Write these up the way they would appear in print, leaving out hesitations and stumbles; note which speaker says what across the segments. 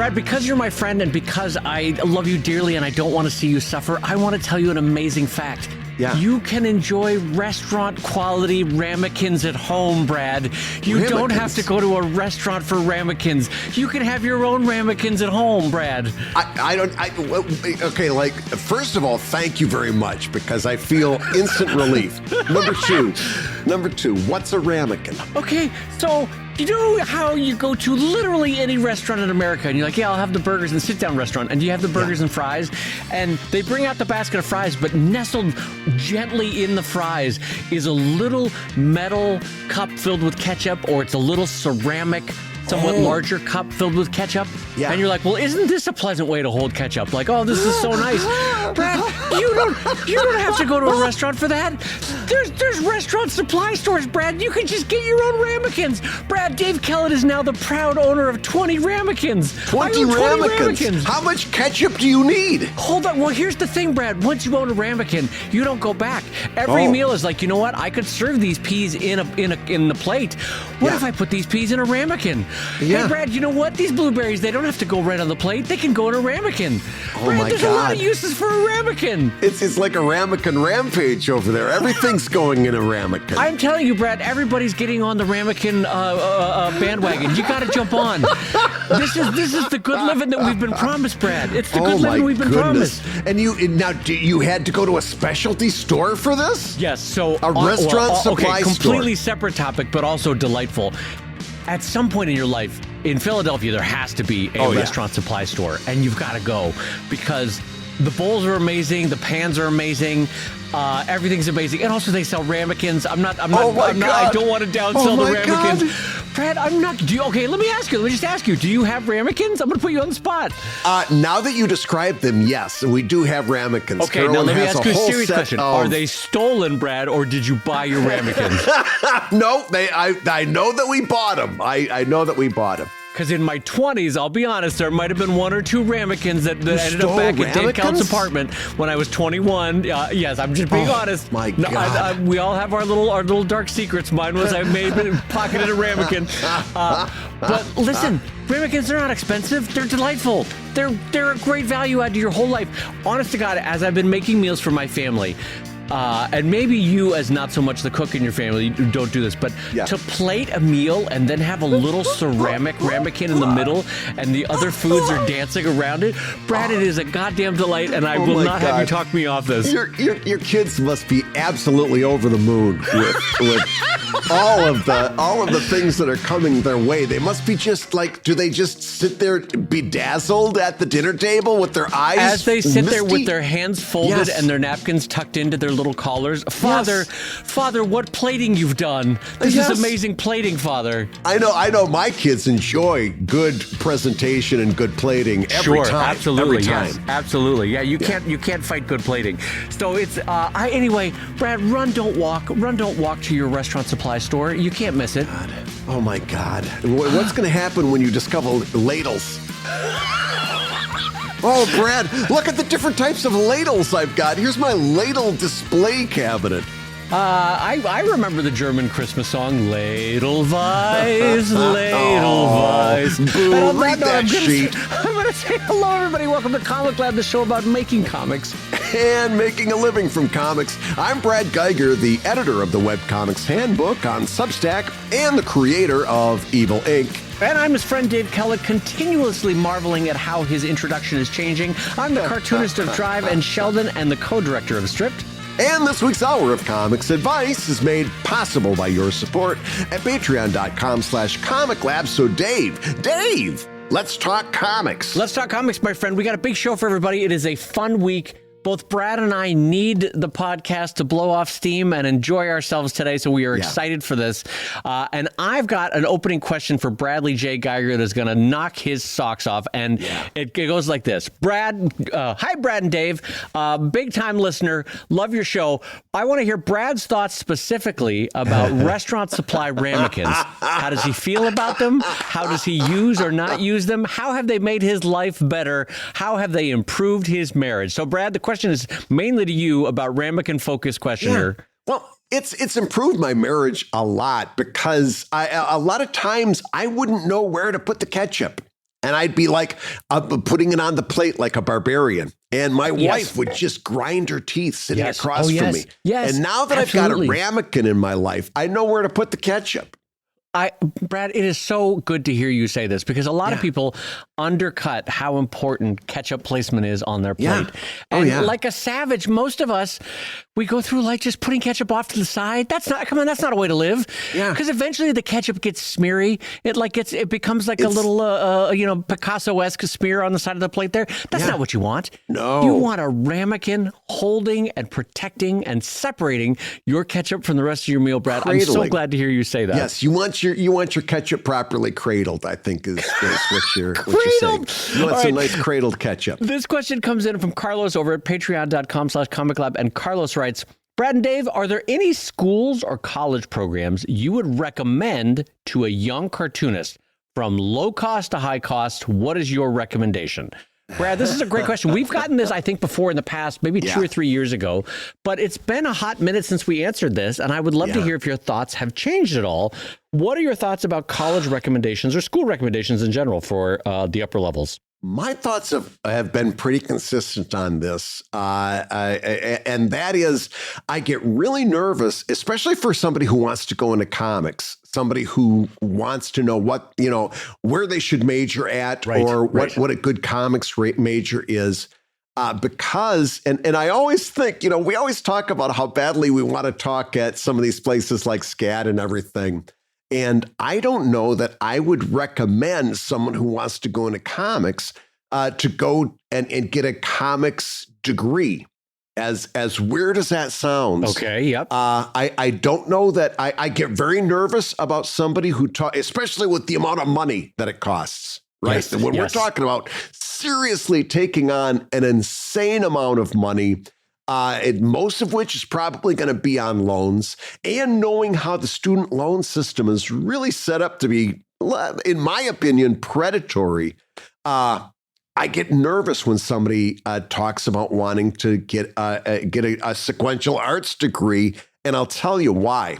Speaker 1: Brad, because you're my friend and because I love you dearly and I don't want to see you suffer, I want to tell you an amazing fact.
Speaker 2: Yeah.
Speaker 1: You can enjoy restaurant quality ramekins at home, Brad. You don't have to go to a restaurant for ramekins. You can have your own ramekins at home, Brad.
Speaker 2: Okay, like, first of all, thank you very much because I feel instant relief. Number two, what's a ramekin?
Speaker 1: Okay, so you know how you go to literally any restaurant in America and you're like, yeah, I'll have the burgers and sit-down restaurant. And you have the burgers and fries and they bring out the basket of fries, but nestled gently in the fries is a little metal cup filled with ketchup, or it's a little ceramic somewhat larger cup filled with ketchup. Yeah. And you're like, well, isn't this a pleasant way to hold ketchup? Like, oh, this is so nice. Brad, you don't have to go to a restaurant for that. There's restaurant supply stores, Brad. You can just get your own ramekins. Brad, Dave Kellett is now the proud owner of 20 ramekins.
Speaker 2: 20 ramekins? How much ketchup do you need?
Speaker 1: Hold on. Well, here's the thing, Brad. Once you own a ramekin, you don't go back. Every meal is like, you know what? I could serve these peas in the plate. What if I put these peas in a ramekin? Yeah. Hey, Brad, you know what? These blueberries, they don't have to go right on the plate. They can go in a ramekin.
Speaker 2: Oh,
Speaker 1: Brad,
Speaker 2: my
Speaker 1: there's
Speaker 2: God.
Speaker 1: a lot of uses for a ramekin.
Speaker 2: It's like a ramekin rampage over there. Everything's going in a ramekin.
Speaker 1: I'm telling you, Brad, everybody's getting on the ramekin bandwagon. You got to jump on. This is the good living that we've been promised, Brad. It's the good living we've been promised.
Speaker 2: And you had to go to a specialty store for this?
Speaker 1: Yes. So
Speaker 2: a restaurant supply store.
Speaker 1: Completely separate topic, but also delightful. At some point in your life, in Philadelphia, there has to be a restaurant supply store, and you've got to go because the bowls are amazing, the pans are amazing, everything's amazing, and also they sell ramekins. I don't want to downsell the ramekins. God. Brad, I'm not. Okay, let me just ask you. Do you have ramekins? I'm going to put you on the spot.
Speaker 2: Now that you describe them, yes, we do have ramekins.
Speaker 1: Okay,
Speaker 2: Carolyn,
Speaker 1: now let me ask you a serious question.
Speaker 2: Of...
Speaker 1: Are they stolen, Brad, or did you buy your ramekins?
Speaker 2: No, I know that we bought them. I know that we bought them.
Speaker 1: Because in my 20s, I'll be honest, there might have been one or two ramekins that ended up back at Dave Kellett's apartment when I was 21. Yes, I'm just being honest.
Speaker 2: My God.
Speaker 1: We all have our little dark secrets. Mine was I may have been pocketed a ramekin. But listen, ramekins are not expensive. They're delightful. They're a great value add to your whole life. Honest to God, as I've been making meals for my family, and maybe you, as not so much the cook in your family, you don't do this, but to plate a meal and then have a little ceramic ramekin in the middle and the other foods are dancing around it, Brad, it is a goddamn delight, and I will not have you talk me off this.
Speaker 2: Your kids must be absolutely over the moon with all of the things that are coming their way. They must be just like, do they just sit there bedazzled at the dinner table with their eyes
Speaker 1: as they sit there with their hands folded and their napkins tucked into their little collars? Father, what plating you've done. This is amazing plating, Father.
Speaker 2: I know my kids enjoy good presentation and good plating every time.
Speaker 1: Absolutely,
Speaker 2: every time.
Speaker 1: Yes, absolutely. Yeah, you can't fight good plating. So it's anyway, Brad, run, don't walk to your restaurant supply store. You can't miss it.
Speaker 2: God. Oh my God. What's going to happen when you discover ladles? Oh, Brad, look at the different types of ladles I've got. Here's my ladle display cabinet.
Speaker 1: I remember the German Christmas song, Ladle Weiss, Ladle Weiss.
Speaker 2: Boo, read that sheet.
Speaker 1: I'm going to say hello, everybody. Welcome to ComicLab, the show about making comics.
Speaker 2: And making a living from comics. I'm Brad Guigar, the editor of the Webcomics Handbook on Substack and the creator of Evil Inc.
Speaker 1: And I'm his friend Dave Kellett, continuously marveling at how his introduction is changing. I'm the cartoonist of Drive and Sheldon and the co-director of Stripped.
Speaker 2: And this week's Hour of Comics Advice is made possible by your support at patreon.com/ComicLab. So Dave, let's talk comics.
Speaker 1: Let's talk comics, my friend. We got a big show for everybody. It is a fun week. Both Brad and I need the podcast to blow off steam and enjoy ourselves today, so we are excited for this. And I've got an opening question for Bradley J. Guigar that is going to knock his socks off, and it goes like this. Brad, hi, Brad and Dave. Big-time listener. Love your show. I want to hear Brad's thoughts specifically about restaurant supply ramekins. How does he feel about them? How does he use or not use them? How have they made his life better? How have they improved his marriage? So, Brad, the question is mainly to you about ramekin focus question here.
Speaker 2: Well, it's improved my marriage a lot because a lot of times I wouldn't know where to put the ketchup. And I'd be like putting it on the plate like a barbarian. And my wife would just grind her teeth sitting across from me.
Speaker 1: Yes,
Speaker 2: and now that I've got a ramekin in my life, I know where to put the ketchup.
Speaker 1: Brad, it is so good to hear you say this, because a lot of people undercut how important ketchup placement is on their plate. And like a savage, most of us, we go through like just putting ketchup off to the side. That's not a way to live. Because eventually the ketchup gets smeary. It becomes like a little, Picasso-esque smear on the side of the plate there. That's not what you want.
Speaker 2: No.
Speaker 1: You want a ramekin holding and protecting and separating your ketchup from the rest of your meal, Brad. I'm so glad to hear you say that.
Speaker 2: Yes, you want your ketchup properly cradled, I think is what you're saying. You want some nice cradled ketchup.
Speaker 1: This question comes in from Carlos over at patreon.com/ComicLab, and Carlos writes, Brad and Dave, are there any schools or college programs you would recommend to a young cartoonist from low cost to high cost? What is your recommendation? Brad, this is a great question. We've gotten this, I think, before in the past, maybe 2 or 3 years ago, but it's been a hot minute since we answered this, and I would love to hear if your thoughts have changed at all. What are your thoughts about college recommendations or school recommendations in general for the upper levels?
Speaker 2: My thoughts have been pretty consistent on this, and that is, I get really nervous, especially for somebody who wants to go into comics, somebody who wants to know where they should major at, or what a good comics major is, because and I always think, we always talk about how badly we want to talk at some of these places like SCAD and everything. And I don't know that I would recommend someone who wants to go into comics to go and get a comics degree. As weird as that sounds.
Speaker 1: Okay, yep.
Speaker 2: I don't know that I get very nervous about somebody who especially with the amount of money that it costs. Right.
Speaker 1: Yes,
Speaker 2: and when we're talking about seriously taking on an insane amount of money, most of which is probably going to be on loans, and knowing how the student loan system is really set up to be, in my opinion, predatory. I get nervous when somebody talks about wanting to get a sequential arts degree, and I'll tell you why.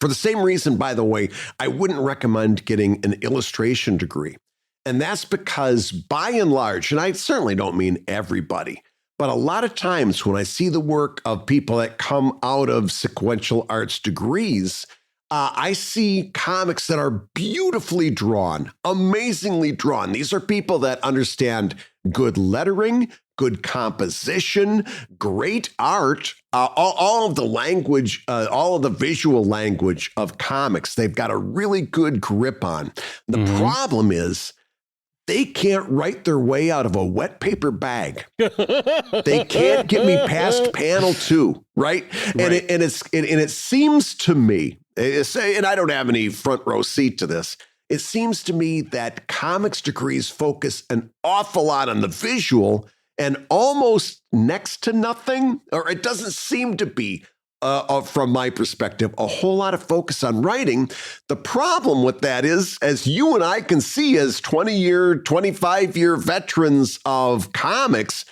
Speaker 2: For the same reason, by the way, I wouldn't recommend getting an illustration degree. And that's because, by and large, and I certainly don't mean everybody, but a lot of times when I see the work of people that come out of sequential arts degrees, I see comics that are beautifully drawn, amazingly drawn. These are people that understand good lettering, good composition, great art, all of the language, all of the visual language of comics. They've got a really good grip on. The problem is, they can't write their way out of a wet paper bag. They can't get me past panel 2, right? And it seems to me, and I don't have any front row seat to this, it seems to me that comics degrees focus an awful lot on the visual and almost next to nothing, or it doesn't seem to be, from my perspective, a whole lot of focus on writing. The problem with that is, as you and I can see as 20-year, 25-year veterans of comics,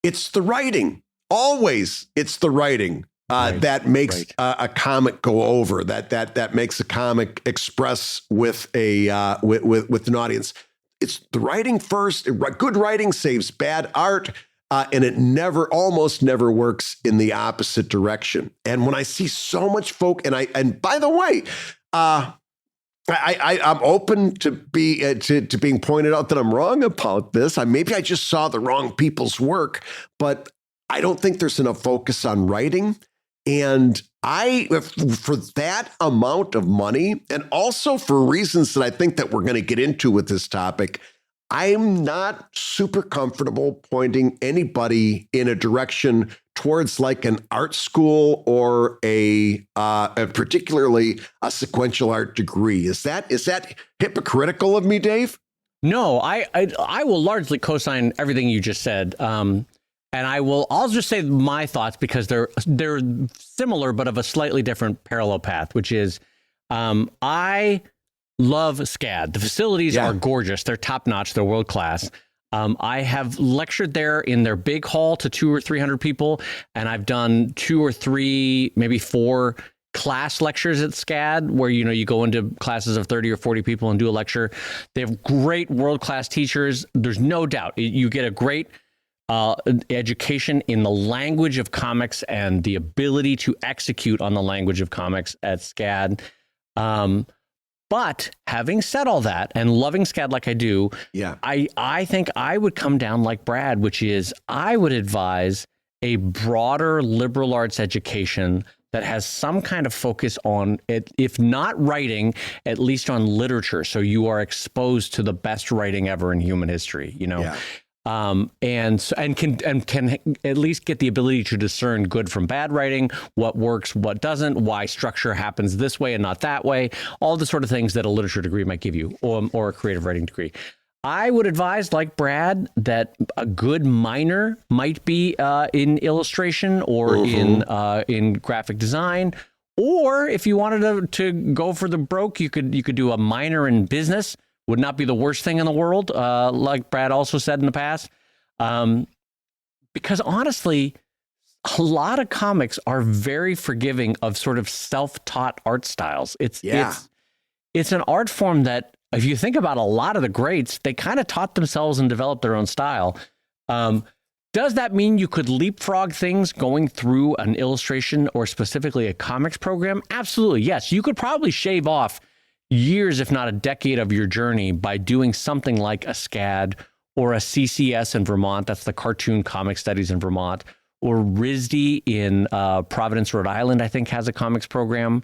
Speaker 2: it's the writing. Always it's the writing that makes a comic go over, that makes a comic express with an audience. It's the writing first. Good writing saves bad art. And it almost never works in the opposite direction. And when I see so much and by the way, I'm open to being pointed out that I'm wrong about this. Maybe I just saw the wrong people's work, but I don't think there's enough focus on writing. And for that amount of money, and also for reasons that I think that we're going to get into with this topic, I'm not super comfortable pointing anybody in a direction towards like an art school or particularly a sequential art degree. Is that hypocritical of me, Dave?
Speaker 1: No, I will largely co-sign everything you just said. And I'll just say my thoughts, because they're similar, but of a slightly different parallel path, which is, I love SCAD. The facilities are gorgeous. They're top notch. They're world class. I have lectured there in their big hall to 200 or 300 people, and I've done 2 or 3, maybe 4 class lectures at SCAD where, you go into classes of 30 or 40 people and do a lecture. They have great world-class teachers. There's no doubt you get a great education in the language of comics and the ability to execute on the language of comics at SCAD. But having said all that and loving SCAD like I do, I think I would come down like Brad, which is I would advise a broader liberal arts education that has some kind of focus on it, if not writing, at least on literature. So you are exposed to the best writing ever in human history, and can at least get the ability to discern good from bad writing, what works, what doesn't, why structure happens this way and not that way, all the sort of things that a literature degree might give you, or a creative writing degree. I would advise, like Brad, that a good minor might be in illustration or in graphic design, or if you wanted to go for the broke, you could do a minor in business. Would not be the worst thing in the world, like Brad also said in the past. Because honestly, a lot of comics are very forgiving of sort of self-taught art styles. It's an art form that, if you think about a lot of the greats, they kind of taught themselves and developed their own style. Does that mean you could leapfrog things going through an illustration or specifically a comics program? Absolutely, yes. You could probably shave off years, if not a decade of your journey by doing something like a SCAD or a CCS in Vermont. That's the Cartoon Comic Studies in Vermont. Or RISD in Providence, Rhode Island, I think has a comics program.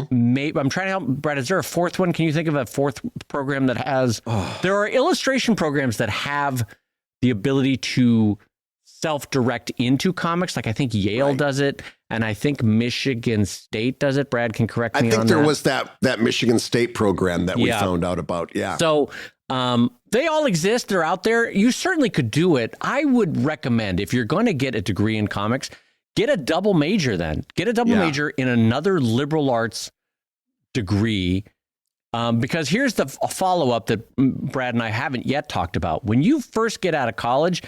Speaker 1: Maybe I'm trying to help. Brad, is there a fourth one? Can you think of a fourth program that has? There are illustration programs that have the ability to self-direct into comics. Like I think Yale does it, and I think Michigan State does it. Brad can correct me on that. I think
Speaker 2: there was that Michigan State program that we found out about. Yeah.
Speaker 1: So they all exist. They're out there. You certainly could do it. I would recommend, if you're going to get a degree in comics, get a double major then. Get a double major in another liberal arts degree. Because here's the follow-up that Brad and I haven't yet talked about. When you first get out of college,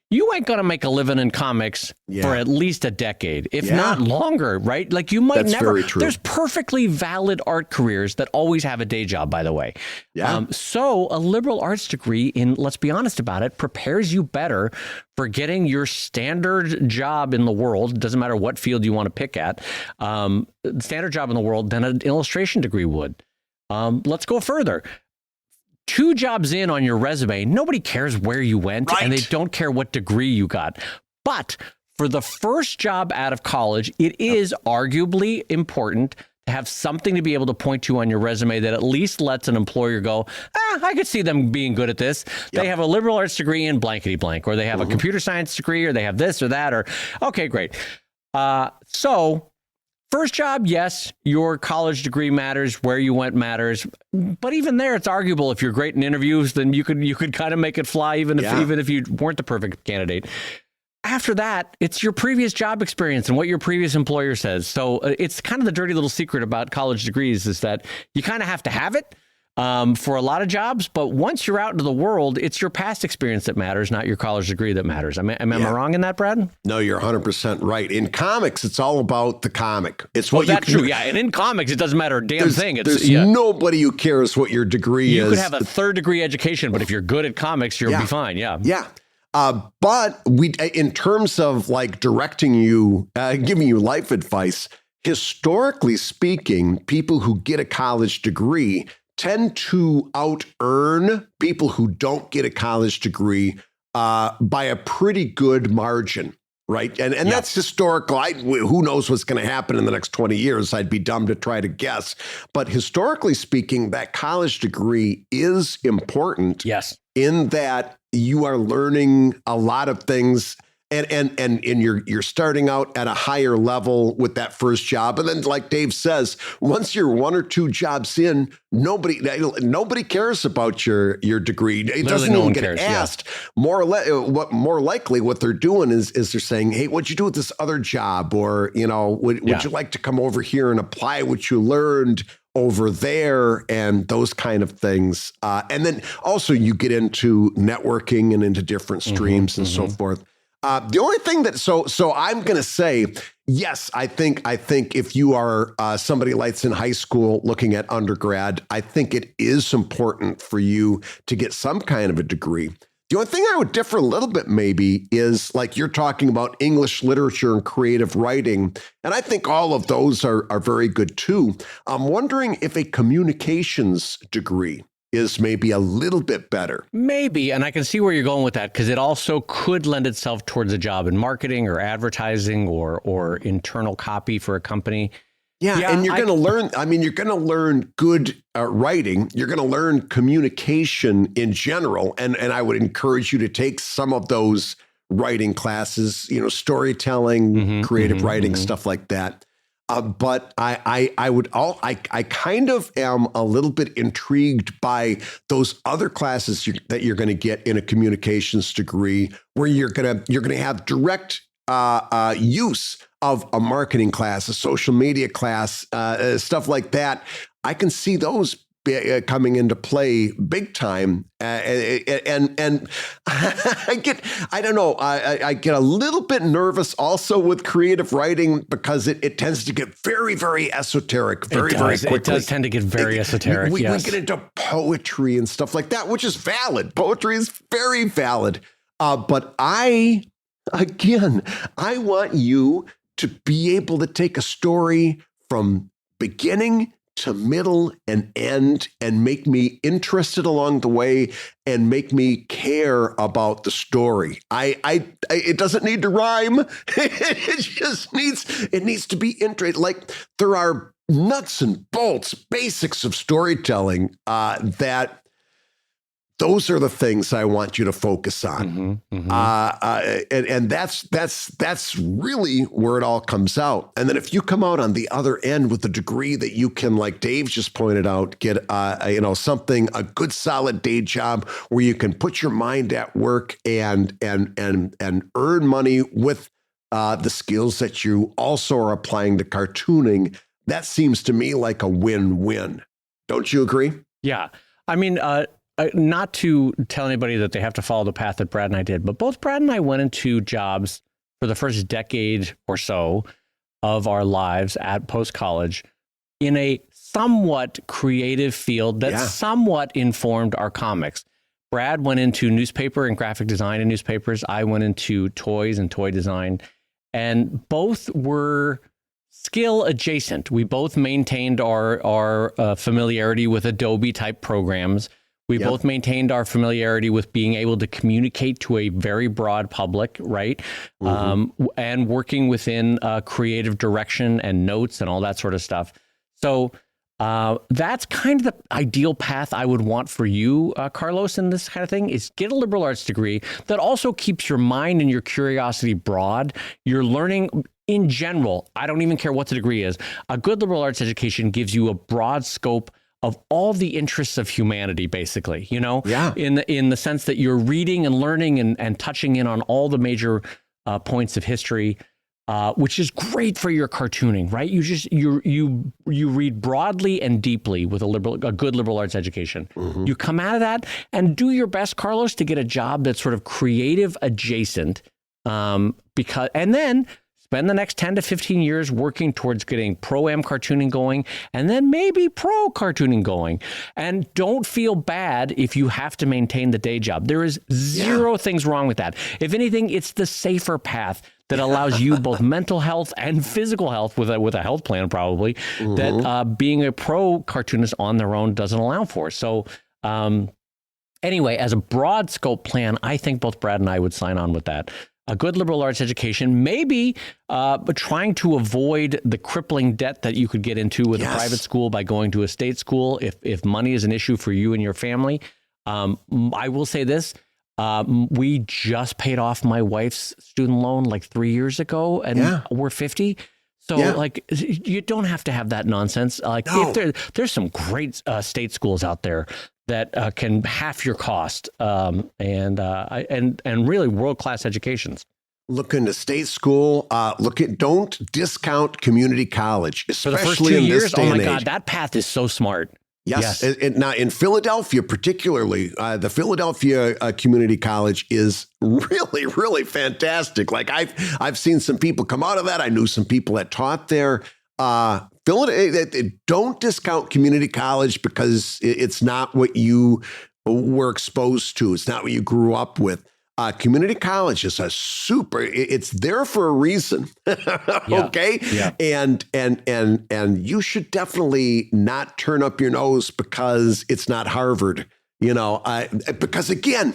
Speaker 1: you ain't going to make a living in comics for at least a decade, if not longer, right? Like you might never. Very true. There's perfectly valid art careers that always have a day job, by the way. So a liberal arts degree, let's be honest about it, prepares you better for getting your standard job in the world. It doesn't matter what field you want to pick at, standard job in the world than an illustration degree would. Let's go further. 2 jobs in on your resume, nobody cares where you went, and they don't care what degree you got. But for the first job out of college, it is arguably important to have something to be able to point to on your resume that at least lets an employer go, I could see them being good at this. They have a liberal arts degree in blankety blank, or they have a computer science degree, or they have this or that, or okay, great. So first job, yes, your college degree matters, where you went matters, but even there, it's arguable. If you're great in interviews, then you could kind of make it fly, even if you weren't the perfect candidate. After that, it's your previous job experience and what your previous employer says. So it's kind of the dirty little secret about college degrees is that you kind of have to have it for a lot of jobs. But once you're out into the world, it's your past experience that matters, not your college degree that matters. Am I wrong in that, Brad?
Speaker 2: No, you're 100% right. In comics, it's all about the comic. It's what
Speaker 1: that's true. Yeah, and in comics, it doesn't matter a damn thing.
Speaker 2: There's nobody who cares what your degree is.
Speaker 1: You could have a 3rd degree education, but if you're good at comics, you'll be fine. Yeah.
Speaker 2: Yeah. But in terms of like directing you, giving you life advice, historically speaking, people who get a college degree tend to out-earn people who don't get a college degree by a pretty good margin, right? And that's historical. Who knows what's going to happen in the next 20 years? I'd be dumb to try to guess. But historically speaking, that college degree is important.
Speaker 1: Yes.
Speaker 2: In that you are learning a lot of things and you're starting out at a higher level with that first job. And then, like Dave says, once you're 1 or 2 jobs in, nobody cares about your degree. It doesn't even get asked. More likely what they're doing is they're saying, hey, what'd you do with this other job? Or, would you like to come over here and apply what you learned over there, and those kind of things. And then also you get into networking and into different streams and so forth. The only thing that so I'm going to say, yes, I think if you are somebody that's in high school looking at undergrad, I think it is important for you to get some kind of a degree. The only thing I would differ a little bit maybe is like you're talking about English literature and creative writing, and I think all of those are very good too. I'm wondering if a communications degree is maybe a little bit better.
Speaker 1: Maybe, and I can see where you're going with that because it also could lend itself towards a job in marketing or advertising or internal copy for a company.
Speaker 2: Yeah, and you're going to learn, you're going to learn good writing. You're going to learn communication in general. And I would encourage you to take some of those writing classes, storytelling, creative writing, stuff like that. But I kind of am a little bit intrigued by those other classes that you're going to get in a communications degree, where you're going to have direct use of a marketing class, a social media class, stuff like that. I can see those coming into play big time, and I get a little bit nervous also with creative writing because it tends to get very, very esoteric very quickly.
Speaker 1: It does tend to get very esoteric.
Speaker 2: We get into poetry and stuff like that, which is valid. Poetry is very valid, but I want you to be able to take a story from beginning to middle and end and make me interested along the way and make me care about the story. It doesn't need to rhyme. It needs to be interesting. Like there are nuts and bolts basics of storytelling that those are the things I want you to focus on. And that's really where it all comes out. And then if you come out on the other end with a degree that you can, like Dave just pointed out, get a good solid day job where you can put your mind at work and earn money with the skills that you also are applying to cartooning, that seems to me like a win-win. Don't you agree?
Speaker 1: Yeah. Not to tell anybody that they have to follow the path that Brad and I did, but both Brad and I went into jobs for the first decade or so of our lives at post-college in a somewhat creative field that somewhat informed our comics. Brad went into newspaper and graphic design in newspapers. I went into toys and toy design, and both were skill adjacent. We both maintained our familiarity with Adobe type programs. We both maintained our familiarity with being able to communicate to a very broad public, right? And working within creative direction and notes and all that sort of stuff. So that's kind of the ideal path I would want for you, Carlos, in this kind of thing, is get a liberal arts degree that also keeps your mind and your curiosity broad. You're learning in general. I don't even care what the degree is. A good liberal arts education gives you a broad scope of all the interests of humanity, basically, in the sense that you're reading and learning and touching in on all the major points of history, which is great for your cartooning, right? You read broadly and deeply with a good liberal arts education. You come out of that and do your best, Carlos, to get a job that's sort of creative adjacent, and then spend the next 10 to 15 years working towards getting pro-am cartooning going, and then maybe pro cartooning going. And don't feel bad if you have to maintain the day job. There is zero things wrong with that. If anything, it's the safer path that allows you both mental health and physical health with a health plan, probably, that being a pro cartoonist on their own doesn't allow for. So anyway, as a broad scope plan, I think both Brad and I would sign on with that. A good liberal arts education, maybe but trying to avoid the crippling debt that you could get into with a private school by going to a state school if money is an issue for you and your family. I will say this. We just paid off my wife's student loan like 3 years ago, and we're 50. So like, you don't have to have that nonsense. Like if there's some great state schools out there that can half your cost, and really world-class educations.
Speaker 2: Look into state school. Don't discount community college, especially
Speaker 1: for the first 2
Speaker 2: in
Speaker 1: years.
Speaker 2: this day
Speaker 1: Oh my
Speaker 2: and
Speaker 1: God,
Speaker 2: age.
Speaker 1: that path is so smart.
Speaker 2: Yes. And now in Philadelphia, particularly, the Philadelphia Community College is really, really fantastic. Like I've seen some people come out of that. I knew some people that taught there. Philadelphia, don't discount community college because it's not what you were exposed to. It's not what you grew up with. Community college is it's there for a reason. Okay.
Speaker 1: Yeah.
Speaker 2: And you should definitely not turn up your nose because it's not Harvard, because again,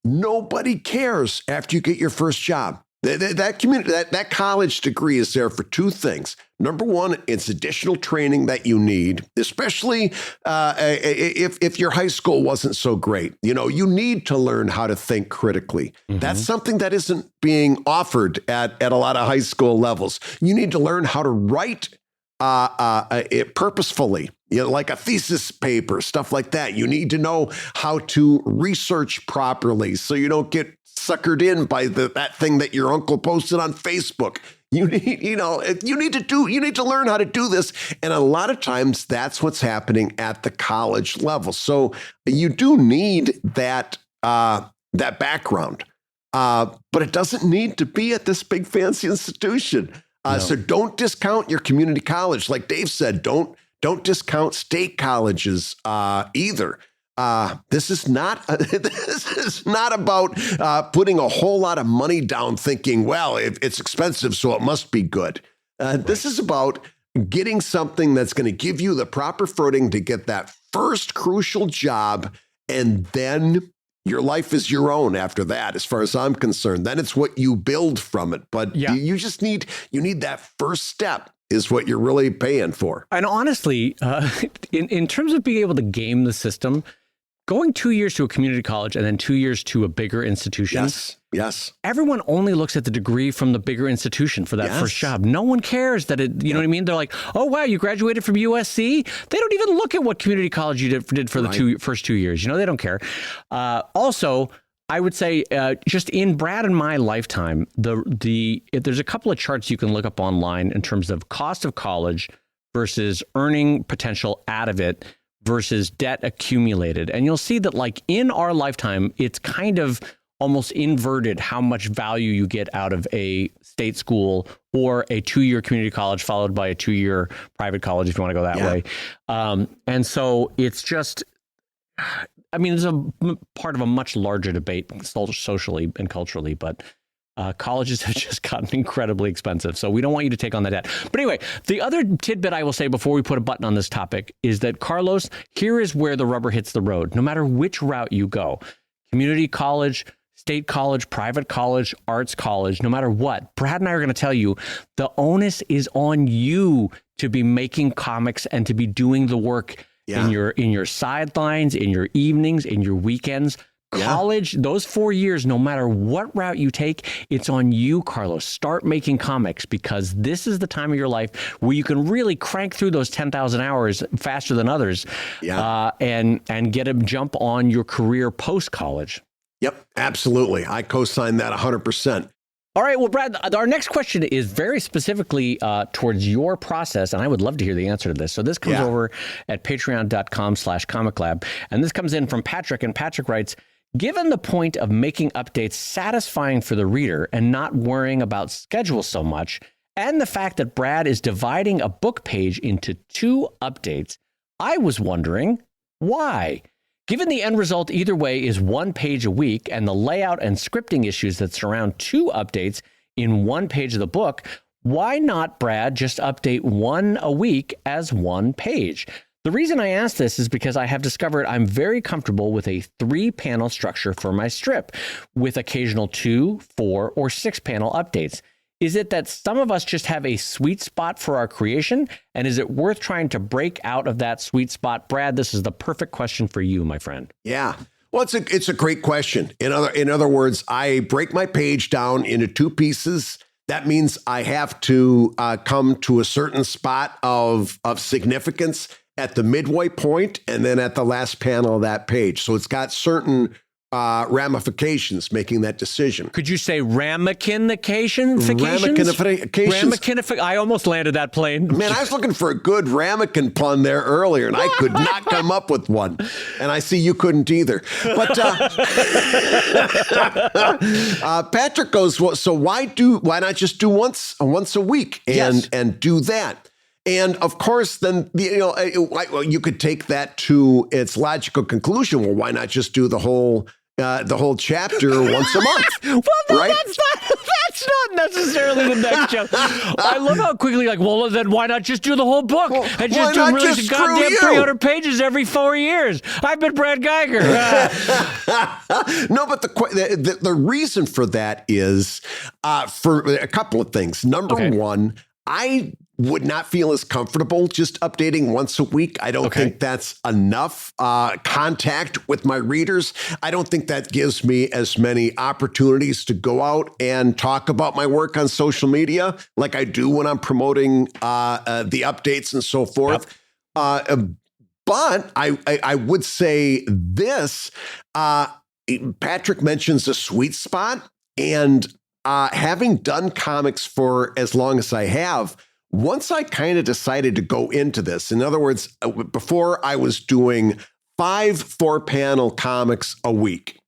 Speaker 2: nobody cares after you get your first job. That college degree is there for two things. Number one, it's additional training that you need, especially if your high school wasn't so great. You need to learn how to think critically. Mm-hmm. That's something that isn't being offered at a lot of high school levels. You need to learn how to write it purposefully, like a thesis paper, stuff like that. You need to know how to research properly so you don't get suckered in by that thing that your uncle posted on Facebook. You need to learn how to do this. And a lot of times that's what's happening at the college level. So you do need that background, but it doesn't need to be at this big fancy institution. No. So don't discount your community college. Like Dave said, don't discount state colleges either. This is not about putting a whole lot of money down thinking, well, it's expensive, so it must be good. Right. This is about getting something that's going to give you the proper footing to get that first crucial job, and then your life is your own after that, as far as I'm concerned. Then it's what you build from it. But you just need that first step is what you're really paying for.
Speaker 1: And honestly, in terms of being able to game the system, going 2 years to a community college and then 2 years to a bigger institution.
Speaker 2: Yes.
Speaker 1: Everyone only looks at the degree from the bigger institution for that first job. No one cares that you know what I mean? They're like, oh, wow, you graduated from USC? They don't even look at what community college you did for the first 2 years. They don't care. Also, I would say just in Brad and my lifetime, there's a couple of charts you can look up online in terms of cost of college versus earning potential out of it versus debt accumulated. And you'll see that like in our lifetime, it's kind of almost inverted how much value you get out of a state school or a 2-year community college followed by a 2-year private college, if you want to go that way. And so it's just, it's a part of a much larger debate socially and culturally, but colleges have just gotten incredibly expensive. So we don't want you to take on the debt. But anyway, the other tidbit I will say before we put a button on this topic is that, Carlos, here is where the rubber hits the road. No matter which route you go, community college, state college, private college, arts college, no matter what, Brad and I are going to tell you, the onus is on you to be making comics and to be doing the work in your sidelines, in your evenings, in your weekends. College, those 4 years, no matter what route you take, it's on you, Carlos. Start making comics because this is the time of your life where you can really crank through those 10,000 hours faster than others and get a jump on your career post-college.
Speaker 2: Yep, absolutely. I co-sign that 100%.
Speaker 1: All right. Well, Brad, our next question is very specifically towards your process, and I would love to hear the answer to this. So this comes over at patreon.com/ComicLab, and this comes in from Patrick, and Patrick writes, given the point of making updates satisfying for the reader and not worrying about schedule so much, and the fact that Brad is dividing a book page into 2 updates, I was wondering why? Given the end result either way is 1 page a week and the layout and scripting issues that surround 2 updates in 1 page of the book, why not, Brad, just update 1 a week as 1 page? The reason I ask this is because I have discovered I'm very comfortable with a 3-panel structure for my strip, with occasional 2, 4, or 6-panel updates. Is it that some of us just have a sweet spot for our creation? And is it worth trying to break out of that sweet spot? Brad, this is the perfect question for you, my friend.
Speaker 2: Yeah. Well, it's a great question. In other words, I break my page down into 2 pieces. That means I have to come to a certain spot of significance at the midway point and then at the last panel of that page. So it's got certain ramifications making that decision.
Speaker 1: Could you say ramekinification?
Speaker 2: Ramekinification.
Speaker 1: I almost landed that plane.
Speaker 2: Man, I was looking for a good ramekin pun there earlier, and I could not come up with one. And I see you couldn't either. But Patrick goes, well, so why not just do once a week and do that? And of course, then you could take that to its logical conclusion. Well, why not just do the whole chapter once a month?
Speaker 1: Well, no,
Speaker 2: right?
Speaker 1: That's not necessarily the next chapter. I love how quickly, well, then why not just do the whole book and just release a goddamn 300 pages every 4 years? I've been Brad Guigar.
Speaker 2: No, but the reason for that is for a couple of things. Number one, I would not feel as comfortable just updating once a week. I don't think that's enough contact with my readers. I don't think that gives me as many opportunities to go out and talk about my work on social media like I do when I'm promoting the updates and so forth. Yep. But I would say this, Patrick mentions a sweet spot, and having done comics for as long as I have, once I kind of decided to go into this, in other words, before I was doing 5 4-panel comics a week.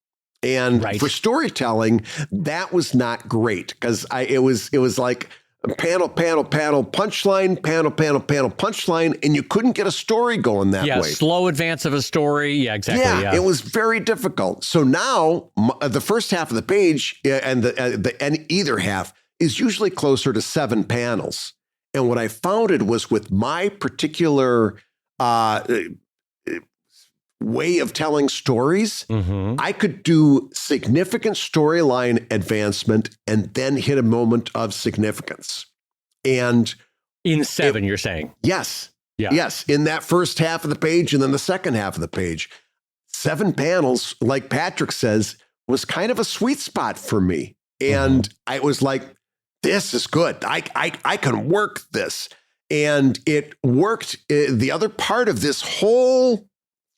Speaker 2: And for storytelling, that was not great because it was like panel, punchline, panel, punchline, and you couldn't get a story going that way.
Speaker 1: Yeah, slow advance of a story. Yeah, exactly.
Speaker 2: Yeah, it was very difficult. So now the first half of the page and either half is usually closer to 7 panels. And what I found was with my particular way of telling stories, I could do significant storyline advancement and then hit a moment of significance. And
Speaker 1: in 7, you're saying?
Speaker 2: Yes.
Speaker 1: Yeah.
Speaker 2: Yes. In that first half of the page and then the second half of the page. 7 panels, like Patrick says, was kind of a sweet spot for me. And I was like, this is good. I can work this. And it worked. The other part of this whole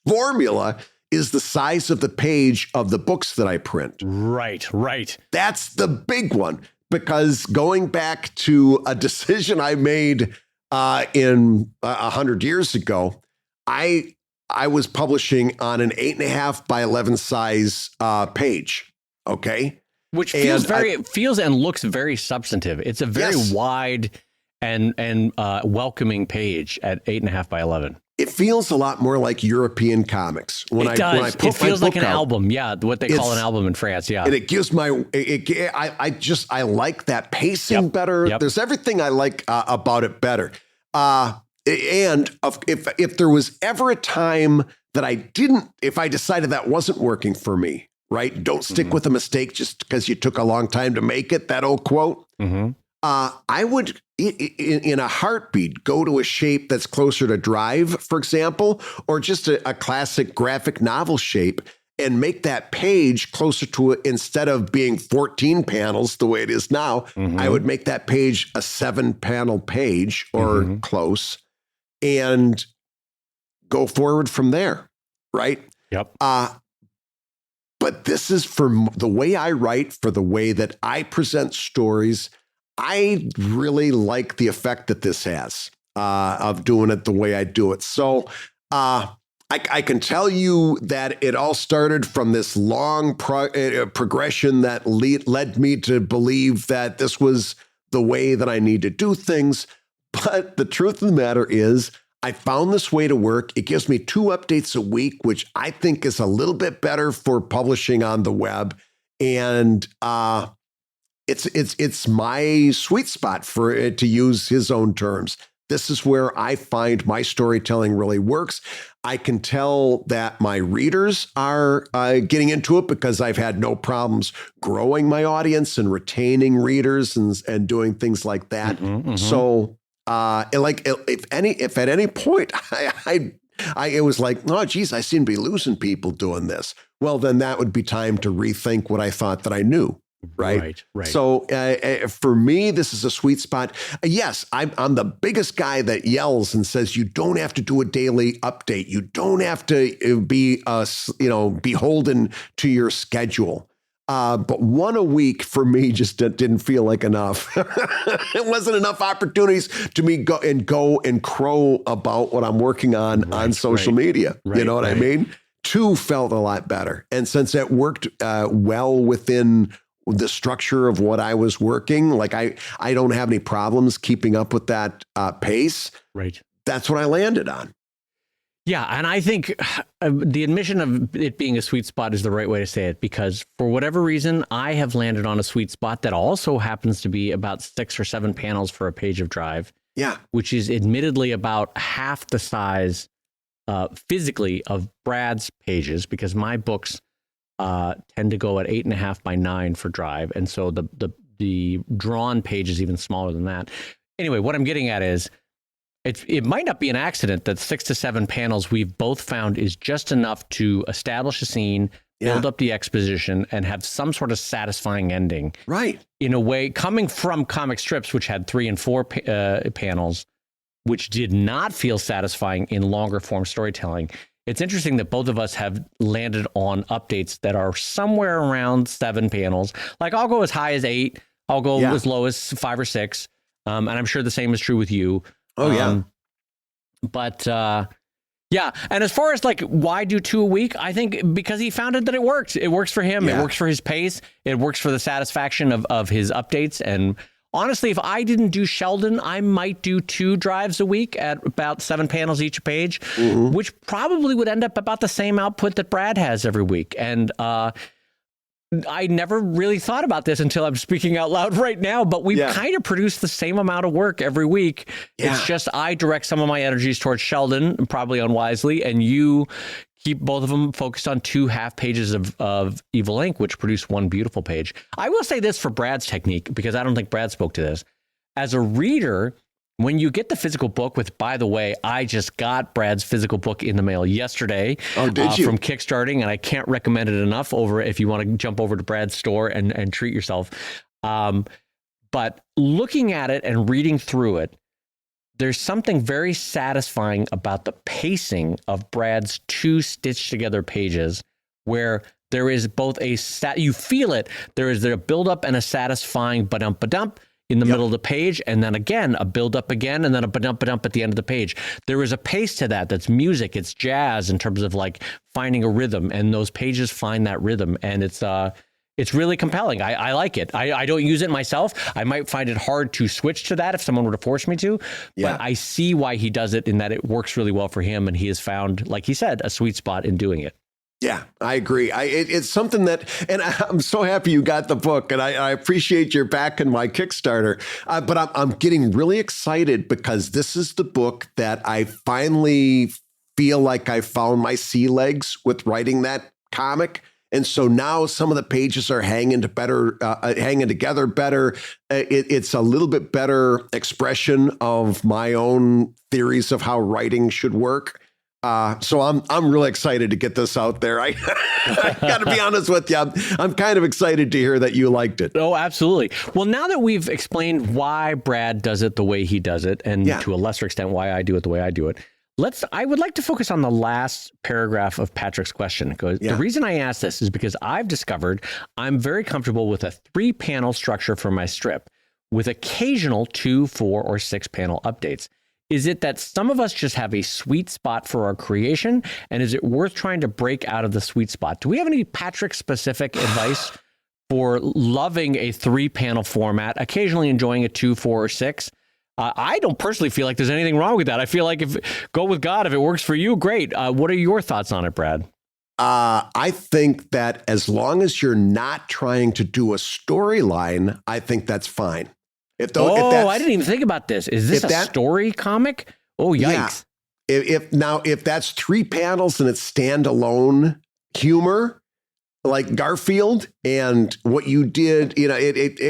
Speaker 2: formula is the size of the page of the books that I print.
Speaker 1: Right.
Speaker 2: That's the big one, because going back to a decision I made in 100 years ago, I was publishing on an 8.5 by 11 size page. Okay.
Speaker 1: Which feels it feels and looks very substantive. It's a very wide and welcoming page at 8.5 by 11.
Speaker 2: It feels a lot more like European comics.
Speaker 1: It feels like an album. Yeah, what they call an album in France. Yeah,
Speaker 2: and it gives I like that pacing better.
Speaker 1: Yep.
Speaker 2: There's everything I like about it better. And if there was ever a time that if I decided that wasn't working for me. Right? Don't stick with a mistake just because you took a long time to make it, that old quote. I would, in a heartbeat, go to a shape that's closer to Drive, for example, or just a classic graphic novel shape and make that page closer to it. Instead of being 14 panels the way it is now, I would make that page a 7-panel page or close and go forward from there. Right?
Speaker 1: Yep.
Speaker 2: But this is for the way I write, for the way that I present stories. I really like the effect that this has of doing it the way I do it. So I can tell you that it all started from this long progression that led me to believe that this was the way that I need to do things. But the truth of the matter is, I found this way to work. It gives me 2 updates a week, which I think is a little bit better for publishing on the web. And it's my sweet spot for it, to use his own terms. This is where I find my storytelling really works. I can tell that my readers are getting into it because I've had no problems growing my audience and retaining readers and doing things like that. So if at any point it was like, oh, geez, I seem to be losing people doing this. Well, then that would be time to rethink what I thought that I knew. Right.
Speaker 1: Right.
Speaker 2: So for me, this is a sweet spot. Yes, I'm the biggest guy that yells and says you don't have to do a daily update. You don't have to be beholden to your schedule. But one a week for me just didn't feel like enough. It wasn't enough opportunities to me go and crow about what I'm working on social media. You know what I mean? 2 felt a lot better. And since it worked well within the structure of what I was working, like I don't have any problems keeping up with that pace.
Speaker 1: Right.
Speaker 2: That's what I landed on.
Speaker 1: Yeah, and I think the admission of it being a sweet spot is the right way to say it, because for whatever reason, I have landed on a sweet spot that also happens to be about 6 or 7 panels for a page of Drive.
Speaker 2: Yeah.
Speaker 1: Which is admittedly about half the size physically of Brad's pages, because my books tend to go at 8.5 by 9 for Drive. And so the drawn page is even smaller than that. Anyway, what I'm getting at is, it might not be an accident that 6 to 7 panels we've both found is just enough to establish a scene, build up the exposition, and have some sort of satisfying ending.
Speaker 2: Right.
Speaker 1: In a way, coming from comic strips, which had 3 and 4 panels, which did not feel satisfying in longer form storytelling. It's interesting that both of us have landed on updates that are somewhere around 7 panels. Like I'll go as high as 8. I'll go as low as 5 or 6. And I'm sure the same is true with you.
Speaker 2: Oh, yeah.
Speaker 1: But yeah. And as far as like, why do 2 a week? I think because he found that it works. It works for him. Yeah. It works for his pace. It works for the satisfaction of his updates. And honestly, if I didn't do Sheldon, I might do 2 drives a week at about 7 panels each page, which probably would end up about the same output that Brad has every week. And I never really thought about this until I'm speaking out loud right now, but we kind of produce the same amount of work every week. Yeah. It's just I direct some of my energies towards Sheldon, probably unwisely, and you keep both of them focused on 2 half pages of Evil Inc., which produce 1 beautiful page. I will say this for Brad's technique, because I don't think Brad spoke to this. As a reader, when you get the physical book, with, by the way, I just got Brad's physical book in the mail yesterday.
Speaker 2: Oh, did you?
Speaker 1: From Kickstarting, and I can't recommend it enough if you want to jump over to Brad's store and treat yourself. But looking at it and reading through it, there's something very satisfying about the pacing of Brad's 2 stitched together pages, where there is both you feel it, there is a build up and a satisfying ba-dump in the middle of the page, and then again, a build up again, and then a ba-dump at the end of the page. There is a pace to that that's music, it's jazz in terms of like finding a rhythm, and those pages find that rhythm, and it's really compelling. I like it. I don't use it myself. I might find it hard to switch to that if someone were to force me to, but I see why he does it, in that it works really well for him, and he has found, like he said, a sweet spot in doing it.
Speaker 2: Yeah, I agree. It's something that, and I'm so happy you got the book, and I appreciate your back in my Kickstarter. But I'm getting really excited, because this is the book that I finally feel like I found my sea legs with writing that comic. And so now some of the pages are hanging together better. It's a little bit better expression of my own theories of how writing should work. So I'm really excited to get this out there. I got to be honest with you. I'm kind of excited to hear that you liked it.
Speaker 1: Oh, absolutely. Well, now that we've explained why Brad does it the way he does it, and to a lesser extent why I do it the way I do it, I would like to focus on the last paragraph of Patrick's question. The reason I ask this is because I've discovered I'm very comfortable with a 3-panel structure for my strip, with occasional 2, 4, or 6 panel updates. Is it that some of us just have a sweet spot for our creation? And is it worth trying to break out of the sweet spot? Do we have any Patrick-specific advice for loving a 3-panel format, occasionally enjoying a 2, 4, or 6? I don't personally feel like there's anything wrong with that. I feel like go with God. If it works for you, great. What are your thoughts on it, Brad?
Speaker 2: I think that as long as you're not trying to do a storyline, I think that's fine.
Speaker 1: I didn't even think about this. Is this a story comic? Oh, yikes.
Speaker 2: Yeah. If that's 3 panels and it's standalone humor, like Garfield, and what you did,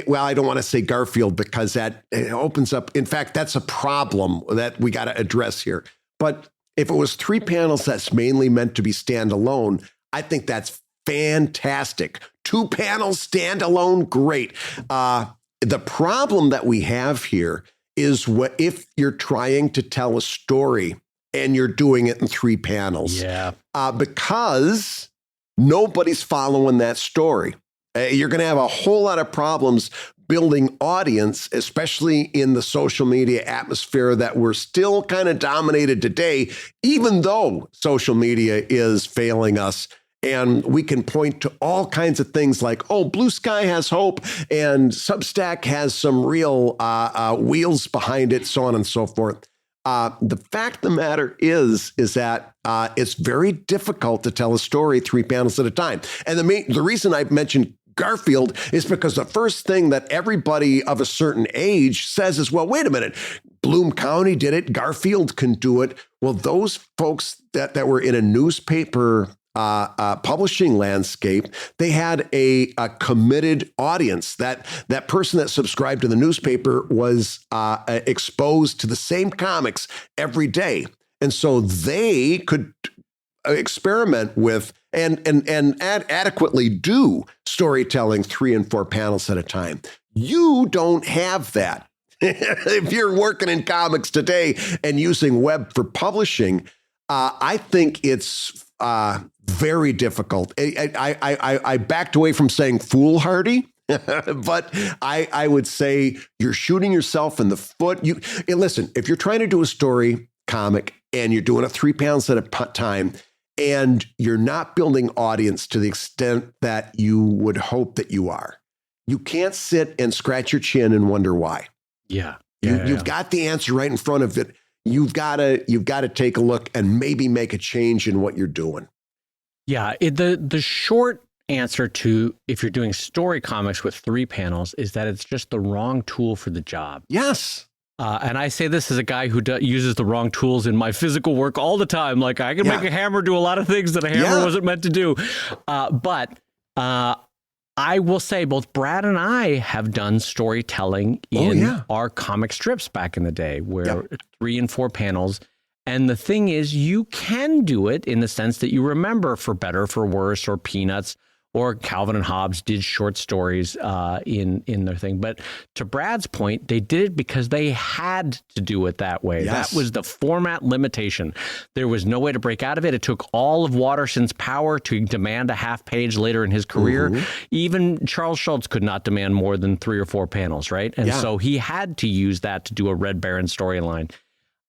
Speaker 2: well, I don't want to say Garfield, because it opens up. In fact, that's a problem that we got to address here. But if it was 3 panels that's mainly meant to be standalone, I think that's fantastic. 2 panels standalone, great. The problem that we have here is what if you're trying to tell a story and you're doing it in 3 panels.
Speaker 1: Yeah.
Speaker 2: Because nobody's following that story. You're going to have a whole lot of problems building audience, especially in the social media atmosphere that we're still kind of dominated today, even though social media is failing us. And we can point to all kinds of things like, oh, Blue Sky has hope and Substack has some real wheels behind it, so on and so forth. The fact of the matter is that it's very difficult to tell a story 3 panels at a time. And the reason I mentioned Garfield is because the first thing that everybody of a certain age says is, well, wait a minute, Bloom County did it, Garfield can do it. Well, those folks that were in a newspaper publishing landscape, they had a committed audience. That person that subscribed to the newspaper was exposed to the same comics every day. And so they could experiment with and adequately do storytelling 3 and 4 panels at a time. You don't have that. If you're working in comics today and using web for publishing, I think it's very difficult. I backed away from saying foolhardy, but I would say you're shooting yourself in the foot. Listen, if you're trying to do a story comic and you're doing it 3 panels at a time, and you're not building audience to the extent that you would hope that you are, you can't sit and scratch your chin and wonder why.
Speaker 1: Yeah.
Speaker 2: You've got the answer right in front of it. You've got to take a look and maybe make a change in what you're doing.
Speaker 1: Yeah. The short answer to if you're doing story comics with 3 panels is that it's just the wrong tool for the job.
Speaker 2: Yes.
Speaker 1: And I say this as a guy who uses the wrong tools in my physical work all the time. Like I can make a hammer do a lot of things that a hammer wasn't meant to do. But I will say both Brad and I have done storytelling in our comic strips back in the day, where 3 and 4 panels. And the thing is, you can do it in the sense that you remember For Better, For Worse, or Peanuts, or Calvin and Hobbes did short stories in their thing. But to Brad's point, they did it because they had to do it that way.
Speaker 2: Yes.
Speaker 1: That was the format limitation. There was no way to break out of it. It took all of Watterson's power to demand a half page later in his career. Mm-hmm. Even Charles Schultz could not demand more than 3 or 4 panels, right? And so he had to use that to do a Red Baron storyline.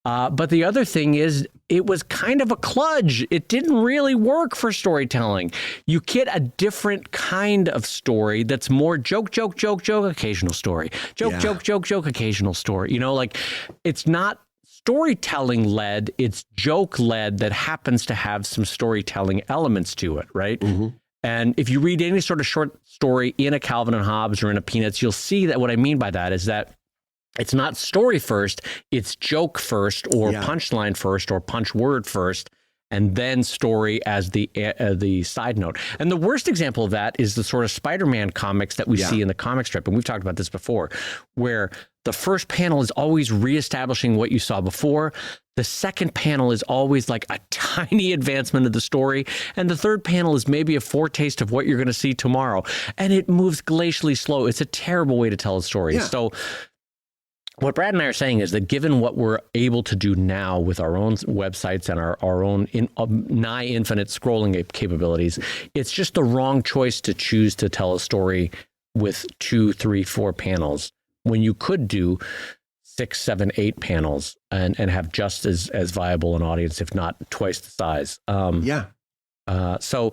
Speaker 1: But the other thing is, it was kind of a kludge. It didn't really work for storytelling. You get a different kind of story that's more joke, occasional story. Joke, occasional story. You know, like it's not storytelling led, it's joke led that happens to have some storytelling elements to it, right? Mm-hmm. And if you read any sort of short story in a Calvin and Hobbes or in a Peanuts, you'll see that what I mean by that is that it's not story first, it's joke first, or punchline first, or punch word first, and then story as the side note. And the worst example of that is the sort of Spider-Man comics that we see in the comic strip. And we've talked about this before, where the first panel is always reestablishing what you saw before. The second panel is always like a tiny advancement of the story. And the third panel is maybe a foretaste of what you're going to see tomorrow. And it moves glacially slow. It's a terrible way to tell a story. Yeah. So what Brad and I are saying is that given what we're able to do now with our own websites and our own nigh infinite scrolling capabilities, it's just the wrong choice to choose to tell a story with 2, 3, 4 panels when you could do 6, 7, 8 panels and have just as viable an audience, if not twice the size. So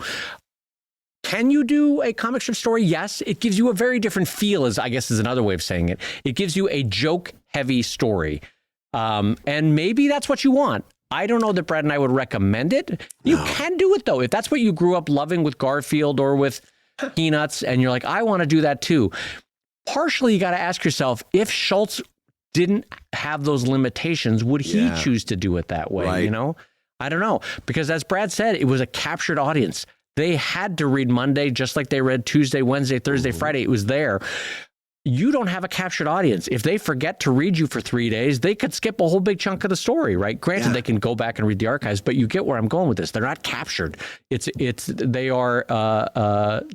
Speaker 1: can you do a comic strip story? Yes. It gives you a very different feel, I guess is another way of saying it. It gives you a joke-heavy story. And maybe that's what you want. I don't know that Brad and I would recommend it. You can do it, though. If that's what you grew up loving with Garfield or with Peanuts, and you're like, I want to do that, too. Partially, you got to ask yourself, if Schultz didn't have those limitations, would he choose to do it that way? Right. You know? I don't know. Because as Brad said, it was a captured audience. They had to read Monday just like they read Tuesday, Wednesday, Thursday, Friday. It was there. you don't have a captured audience. If they forget to read you for 3 days, they could skip a whole big chunk of the story, right? Granted, they can go back and read the archives, but you get where I'm going with this. They're not captured. They are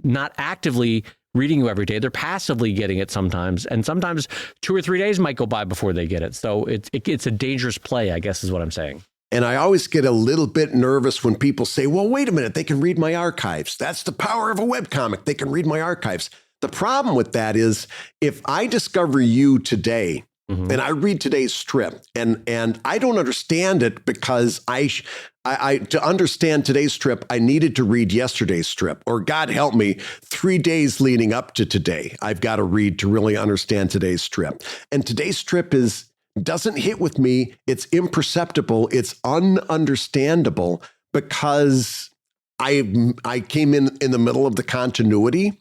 Speaker 1: not actively reading you every day. They're passively getting it sometimes, and sometimes 2 or 3 days might go by before they get it. So it's a dangerous play, I guess, is what I'm saying.
Speaker 2: And I always get a little bit nervous when people say, well, wait a minute, they can read my archives. That's the power of a webcomic. They can read my archives. The problem with that is if I discover you today and I read today's strip and I don't understand it because I to understand today's strip, I needed to read yesterday's strip, or God help me, 3 days leading up to today, I've got to read to really understand today's strip. And today's strip doesn't hit with me. It's imperceptible. It's ununderstandable because I came in the middle of the continuity.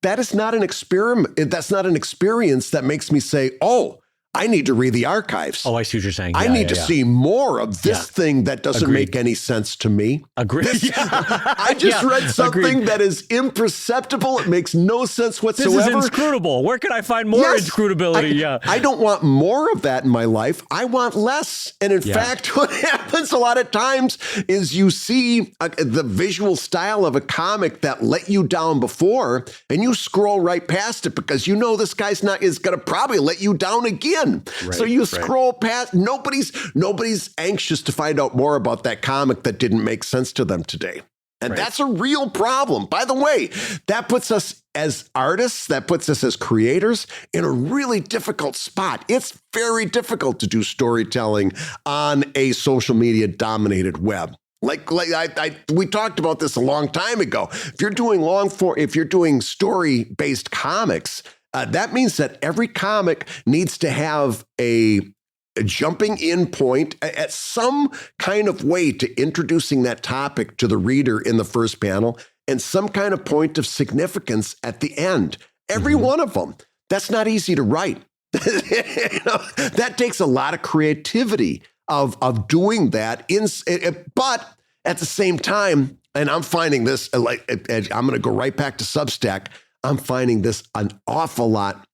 Speaker 2: That is not an experiment. That's not an experience that makes me say, oh, I need to read the archives.
Speaker 1: Oh, I see what you're saying.
Speaker 2: I need to see more of this thing that doesn't make any sense to me.
Speaker 1: Agreed.
Speaker 2: I just read something that is imperceptible. It makes no sense whatsoever.
Speaker 1: This is inscrutable. Where can I find more inscrutability?
Speaker 2: I don't want more of that in my life. I want less. And in fact, what happens a lot of times is you see the visual style of a comic that let you down before, and you scroll right past it because you know this guy's is going to probably let you down again. Right, so you scroll past. Nobody's anxious to find out more about that comic that didn't make sense to them today. And that's a real problem. By the way, that puts us as artists, that puts us as creators in a really difficult spot. It's very difficult to do storytelling on a social media dominated web. We talked about this a long time ago. If you're doing story-based comics, that means that every comic needs to have a jumping in point at some kind of way to introducing that topic to the reader in the first panel and some kind of point of significance at the end. Every one of them. That's not easy to write. That takes a lot of creativity of doing that. But at the same time, and I'm finding this, I'm going to go right back to Substack. I'm finding this an awful lot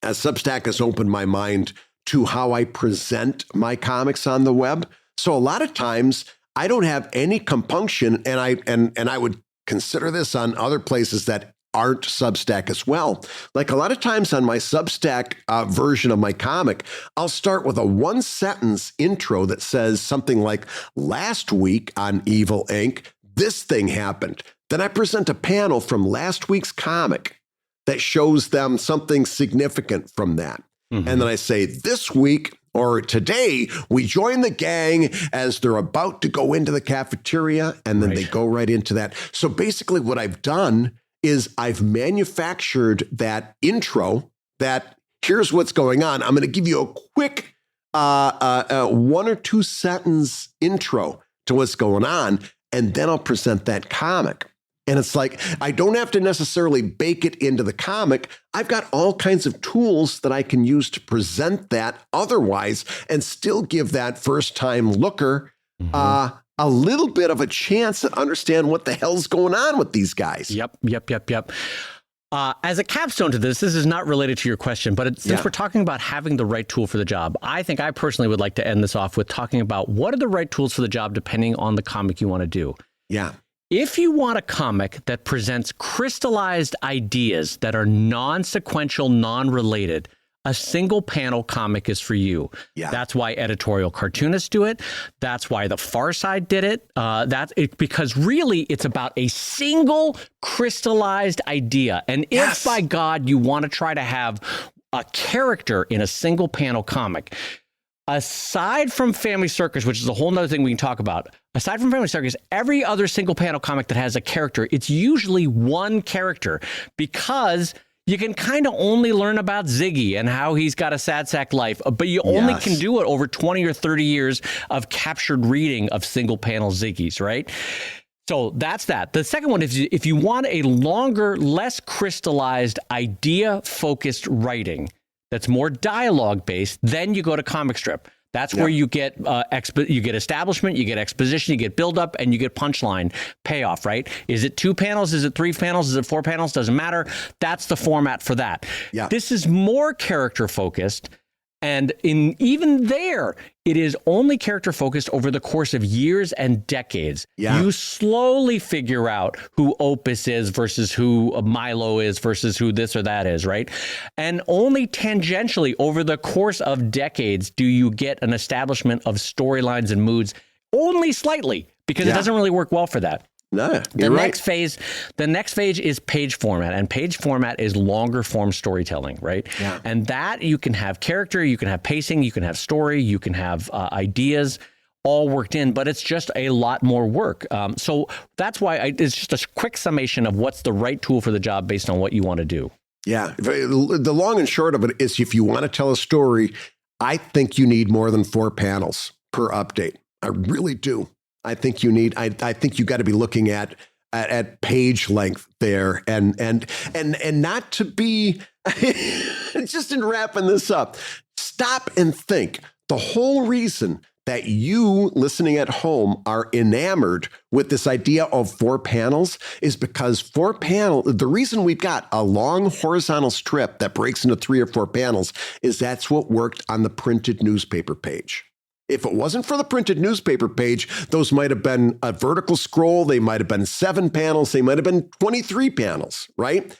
Speaker 2: as Substack has opened my mind to how I present my comics on the web. So a lot of times I don't have any compunction, and I would consider this on other places that aren't Substack as well. Like a lot of times on my Substack version of my comic, I'll start with a 1-sentence intro that says something like, last week on Evil Inc., this thing happened. Then I present a panel from last week's comic that shows them something significant from that. And then I say, this week or today, we join the gang as they're about to go into the cafeteria, and then they go right into that. So basically what I've done is I've manufactured that intro that here's what's going on. I'm going to give you a quick 1 or 2 sentence intro to what's going on, and then I'll present that comic. And it's like, I don't have to necessarily bake it into the comic. I've got all kinds of tools that I can use to present that otherwise and still give that first-time looker a little bit of a chance to understand what the hell's going on with these guys.
Speaker 1: Yep. As a capstone to this is not related to your question, but since we're talking about having the right tool for the job, I think I personally would like to end this off with talking about what are the right tools for the job depending on the comic you want to do.
Speaker 2: Yeah.
Speaker 1: If you want a comic that presents crystallized ideas that are non-sequential, non-related, a single panel comic is for you. Yeah. That's why editorial cartoonists do it. That's why the Far Side did it. Because really it's about a single crystallized idea. And if by God you want to try to have a character in a single panel comic, aside from Family Circus, which is a whole nother thing we can talk about, aside from Family Circus, every other single panel comic that has a character, it's usually one character because you can kind of only learn about Ziggy and how he's got a sad sack life, but you only can do it over 20 or 30 years of captured reading of single panel Ziggies, right? So that's that. The second one is if you want a longer, less crystallized, idea-focused writing that's more dialogue-based, then you go to comic strip. That's where you get you get establishment, you get exposition, you get build up, and you get punchline payoff, right? Is it 2 panels? Is it 3 panels? Is it 4 panels? Doesn't matter. That's the format for that. Yeah. This is more character focused. And even there, it is only character focused over the course of years and decades. Yeah. You slowly figure out who Opus is versus who Milo is versus who this or that is, right? And only tangentially over the course of decades do you get an establishment of storylines and moods, only slightly, because it doesn't really work well for that.
Speaker 2: No,
Speaker 1: the next phase is page format, and page format is longer form storytelling, right? Yeah. And that you can have character, you can have pacing, you can have story, you can have ideas all worked in, but it's just a lot more work. So that's why it's just a quick summation of what's the right tool for the job based on what you want to do. Yeah.
Speaker 2: The long and short of it is, if you want to tell a story, I think you need more than 4 panels per update. I really do. I think you need. I think you got to be looking at page length there, and not to be just in wrapping this up. Stop and think. The whole reason that you listening at home are enamored with this idea of 4 panels is because 4 panel. The reason we've got a long horizontal strip that breaks into 3 or 4 panels is that's what worked on the printed newspaper page. If it wasn't for the printed newspaper page, those might have been a vertical scroll. They might have been 7 panels. They might have been 23 panels, right?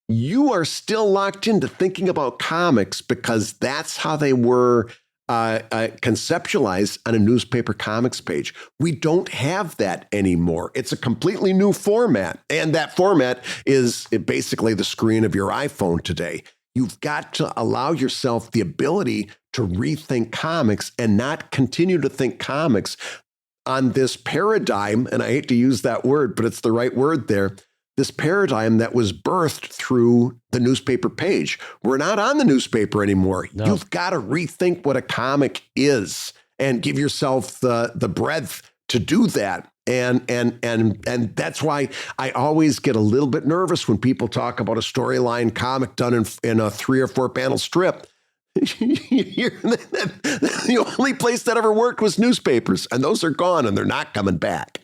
Speaker 2: You are still locked into thinking about comics because that's how they were conceptualized on a newspaper comics page. We don't have that anymore. It's a completely new format. And that format is basically the screen of your iPhone today. You've got to allow yourself the ability to rethink comics and not continue to think comics on this paradigm, and I hate to use that word, but it's the right word there, this paradigm that was birthed through the newspaper page. We're not on the newspaper anymore. No. You've got to rethink what a comic is and give yourself the breadth to do that. And that's why I always get a little bit nervous when people talk about a storyline comic done in a 3 or 4 panel strip. The only place that ever worked was newspapers, and those are gone, and they're not coming back.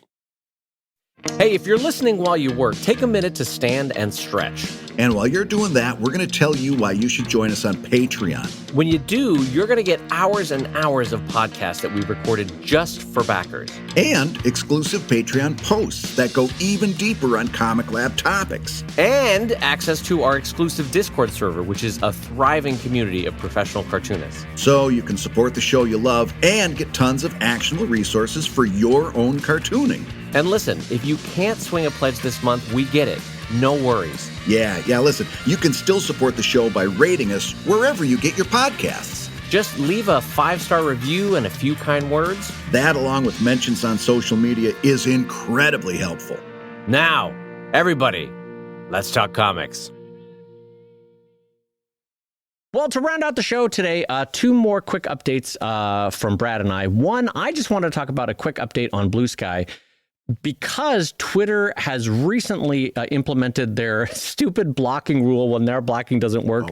Speaker 1: Hey, if you're listening while you work, take a minute to stand and stretch.
Speaker 3: And while you're doing that, we're going to tell you why you should join us on Patreon.
Speaker 1: When you do, you're going to get hours and hours of podcasts that we've recorded just for backers.
Speaker 3: And exclusive Patreon posts that go even deeper on ComicLab topics.
Speaker 1: And access to our exclusive Discord server, which is a thriving community of professional cartoonists.
Speaker 3: So you can support the show you love and get tons of actionable resources for your own cartooning.
Speaker 1: And listen, if you can't swing a pledge this month, we get it. No worries.
Speaker 3: Yeah, listen, you can still support the show by rating us wherever you get your podcasts.
Speaker 1: Just leave a 5-star review and a few kind words.
Speaker 3: That, along with mentions on social media, is incredibly helpful.
Speaker 1: Now, everybody, let's talk comics. Well, to round out the show today, 2 more quick updates from Brad and I. One, I just want to talk about a quick update on Bluesky. Because Twitter has recently implemented their stupid blocking rule when their blocking doesn't work,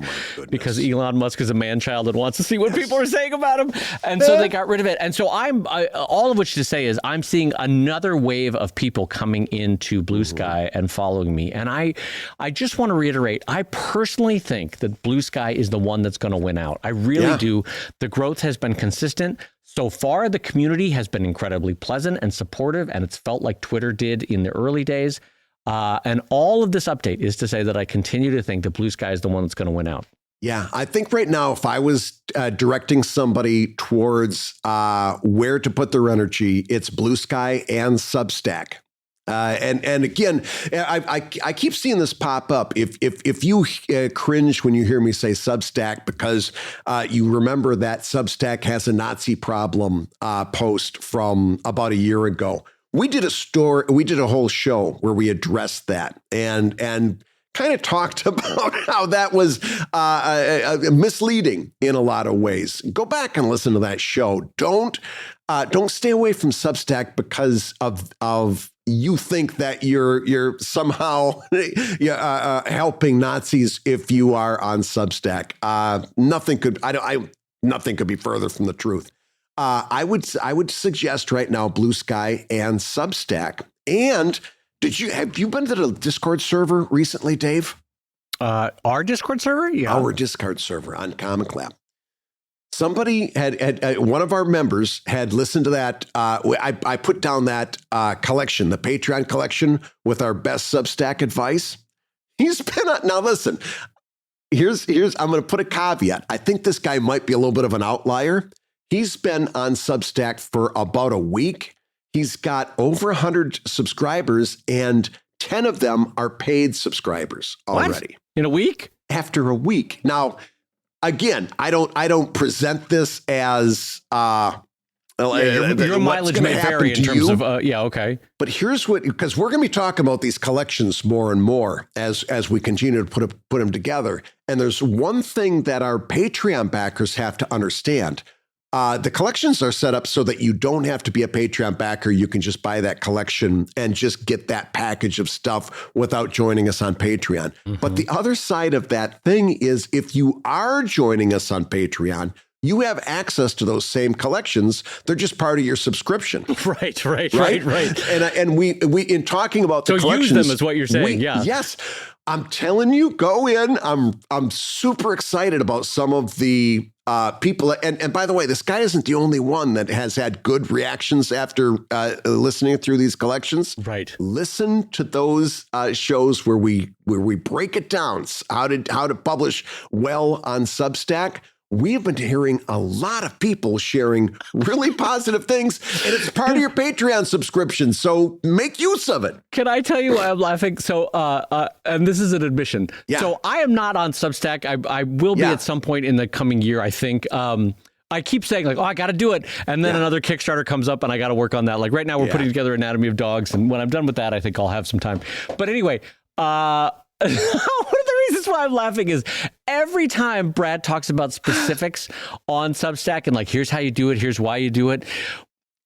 Speaker 1: because Elon Musk is a man-child and wants to see what people are saying about him. And so they got rid of it. And so all of which to say is I'm seeing another wave of people coming into Bluesky and following me. And I just want to reiterate, I personally think that Bluesky is the one that's going to win out. I really do. The growth has been consistent. So far, the community has been incredibly pleasant and supportive, and it's felt like Twitter did in the early days. And all of this update is to say that I continue to think that Bluesky is the one that's going to win out.
Speaker 2: Yeah, I think right now, if I was directing somebody towards where to put their energy, it's Bluesky and Substack. And again, I keep seeing this pop up. If you cringe when you hear me say Substack because you remember that Substack has a Nazi problem post from about a year ago, we did a whole show where we addressed that and kind of talked about how that was misleading in a lot of ways. Go back and listen to that show. Don't stay away from Substack because of you think that you're somehow helping Nazis if you are on Substack. Nothing could be further from the truth. I would suggest right now Bluesky and Substack. And have you been to the Discord server recently, Dave?
Speaker 1: Our Discord server? Yeah.
Speaker 2: Our Discord server on ComicLab. Somebody had one of our members had listened to that. I put down that collection, the Patreon collection with our best Substack advice. He's been on. Now listen, here's I'm going to put a caveat. I think this guy might be a little bit of an outlier. He's been on Substack for about a week. He's got over 100 subscribers, and 10 of them are paid subscribers already.
Speaker 1: What? In a week?
Speaker 2: After a week. Now, again, I don't present this as
Speaker 1: your mileage may vary in terms of okay.
Speaker 2: But here's because we're going to be talking about these collections more and more as we continue to put them together. And there's one thing that our Patreon backers have to understand. The collections are set up so that you don't have to be a Patreon backer. You can just buy that collection and just get that package of stuff without joining us on Patreon. Mm-hmm. But the other side of that thing is if you are joining us on Patreon, you have access to those same collections. They're just part of your subscription.
Speaker 1: Right.
Speaker 2: And we in talking about the collections,
Speaker 1: use them is what you're saying.
Speaker 2: Yes. I'm telling you, go in. I'm super excited about some of the people. And by the way, this guy isn't the only one that has had good reactions after listening through these collections.
Speaker 1: Right.
Speaker 2: Listen to those shows where we break it down, how to publish well on Substack. We've been hearing a lot of people sharing really positive things, and it's part of your Patreon subscription, so make use of it.
Speaker 1: Can I tell you why I'm laughing? So, and this is an admission.
Speaker 2: Yeah.
Speaker 1: So I am not on Substack. I will be at some point in the coming year, I think. I keep saying like, I got to do it. And then another Kickstarter comes up and I got to work on that. Like right now we're putting together Anatomy of Dogs. And when I'm done with that, I think I'll have some time. But anyway, one of the reasons why I'm laughing is every time Brad talks about specifics on Substack and like, here's how you do it, here's why you do it,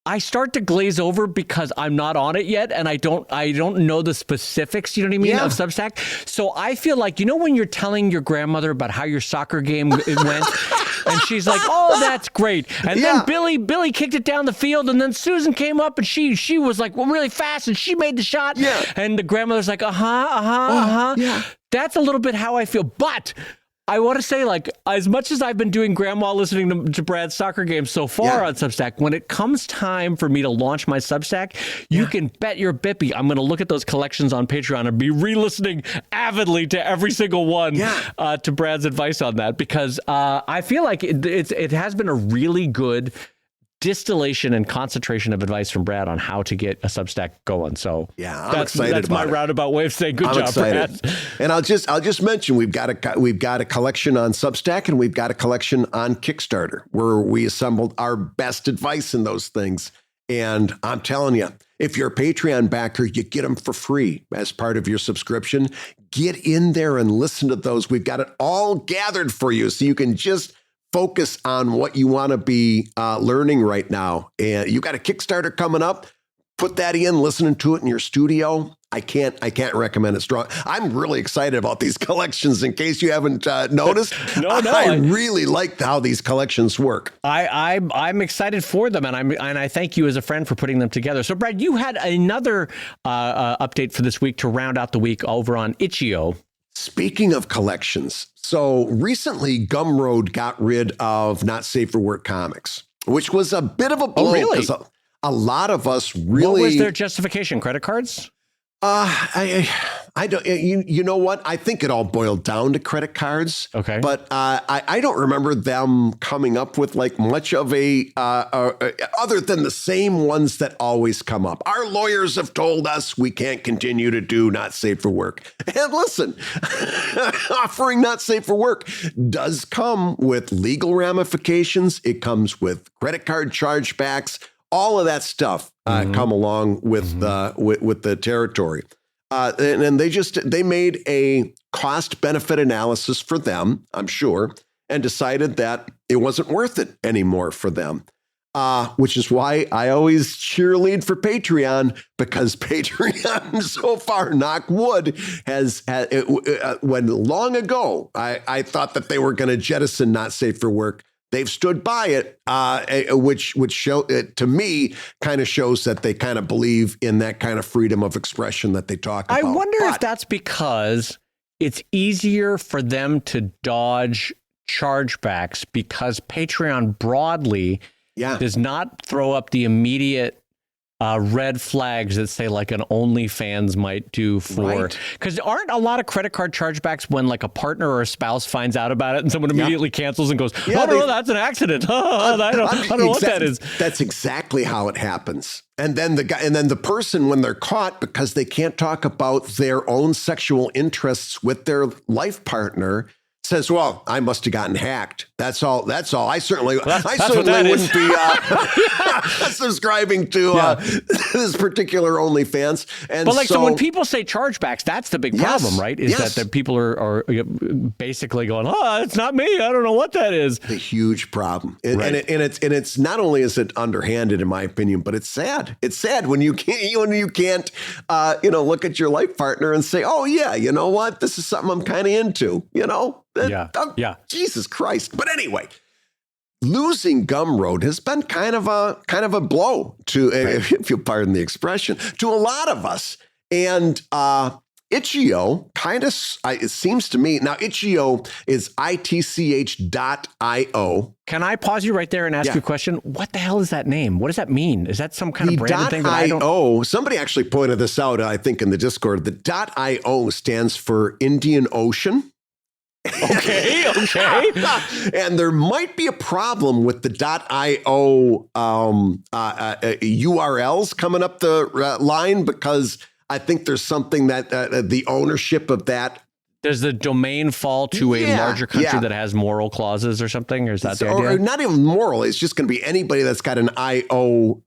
Speaker 1: I start to glaze over because I'm not on it yet and I don't know the specifics, you know what I mean, of Substack. So I feel like, when you're telling your grandmother about how your soccer game went and she's like, oh, that's great. And then Billy kicked it down the field and then Susan came up and she was like really fast and she made the shot. Yeah. And the grandmother's like, Yeah. That's a little bit how I feel. But I want to say, like, as much as I've been doing grandma listening to Brad's soccer games so far on Substack, when it comes time for me to launch my Substack, you can bet your bippy I'm going to look at those collections on Patreon and be re-listening avidly to every single one to Brad's advice on that, because I feel like it has been a really good distillation and concentration of advice from Brad on how to get a Substack going. So
Speaker 2: I'm excited.
Speaker 1: That's my roundabout way of saying good job,
Speaker 2: excited. Brad. And I'll just mention we've got a collection on Substack and we've got a collection on Kickstarter where we assembled our best advice in those things. And I'm telling you, if you're a Patreon backer, you get them for free as part of your subscription. Get in there and listen to those. We've got it all gathered for you so you can just focus on what you want to be learning right now. And you got a Kickstarter coming up. Put that in, listening to it in your studio. I can't recommend it strong. I'm really excited about these collections. In case you haven't noticed, I really like how these collections work.
Speaker 1: I'm excited for them, and I thank you as a friend for putting them together. So, Brad, you had another update for this week to round out the week over on Itch.io.
Speaker 2: Speaking of collections, so recently Gumroad got rid of Not Safe for Work comics, which was a bit of a blow.
Speaker 1: Oh, really?
Speaker 2: A lot of us really.
Speaker 1: What was their justification? Credit cards?
Speaker 2: I don't. You know what? I think it all boiled down to credit cards.
Speaker 1: Okay,
Speaker 2: but I don't remember them coming up with like much of a other than the same ones that always come up. Our lawyers have told us we can't continue to do Not Safe for Work. And listen, offering Not Safe for Work does come with legal ramifications. It comes with credit card chargebacks. All of that stuff come along with the territory. And they made a cost benefit analysis for them, I'm sure, and decided that it wasn't worth it anymore for them, which is why I always cheerlead for Patreon, because Patreon so far, knock wood, when long ago I thought that they were going to jettison Not Safe for Work. they've stood by it, which show to me kind of shows that they kind of believe in that kind of freedom of expression that they talk about.
Speaker 1: I wonder if that's because it's easier for them to dodge chargebacks because Patreon broadly does not throw up the immediate red flags that say like an OnlyFans might do for, because aren't a lot of credit card chargebacks when like a partner or a spouse finds out about it and someone immediately cancels and goes, oh no, that's an accident. I don't know what that is.
Speaker 2: That's exactly how it happens. And then the person, when they're caught because they can't talk about their own sexual interests with their life partner, says, well, I must have gotten hacked. That's all. I certainly wouldn't be subscribing to this particular OnlyFans. And
Speaker 1: but so when people say chargebacks, that's the big problem, right? Is that the people are basically going, it's not me. I don't know what that is.
Speaker 2: A huge problem. And it's not only is it underhanded, in my opinion, but it's sad. It's sad when you can't look at your life partner and say, oh yeah, you know what? This is something I'm kind of into, Jesus Christ. But anyway, losing Gumroad has been kind of a blow to, if you pardon the expression, to a lot of us. And Itch.io it seems to me, now Itch.io is itch.io.
Speaker 1: Can I pause you right there and ask you a question? What the hell is that name? What does that mean? Is that some kind of branded thing that I don't?
Speaker 2: Somebody actually pointed this out, I think, in the Discord. The .io stands for Indian Ocean.
Speaker 1: Okay.
Speaker 2: And there might be a problem with the .io URLs coming up the line, because I think there's something that the ownership of that.
Speaker 1: Does the domain fall to a larger country that has moral clauses or something? Or is that the idea?
Speaker 2: Or not even moral. It's just going to be anybody that's got an IO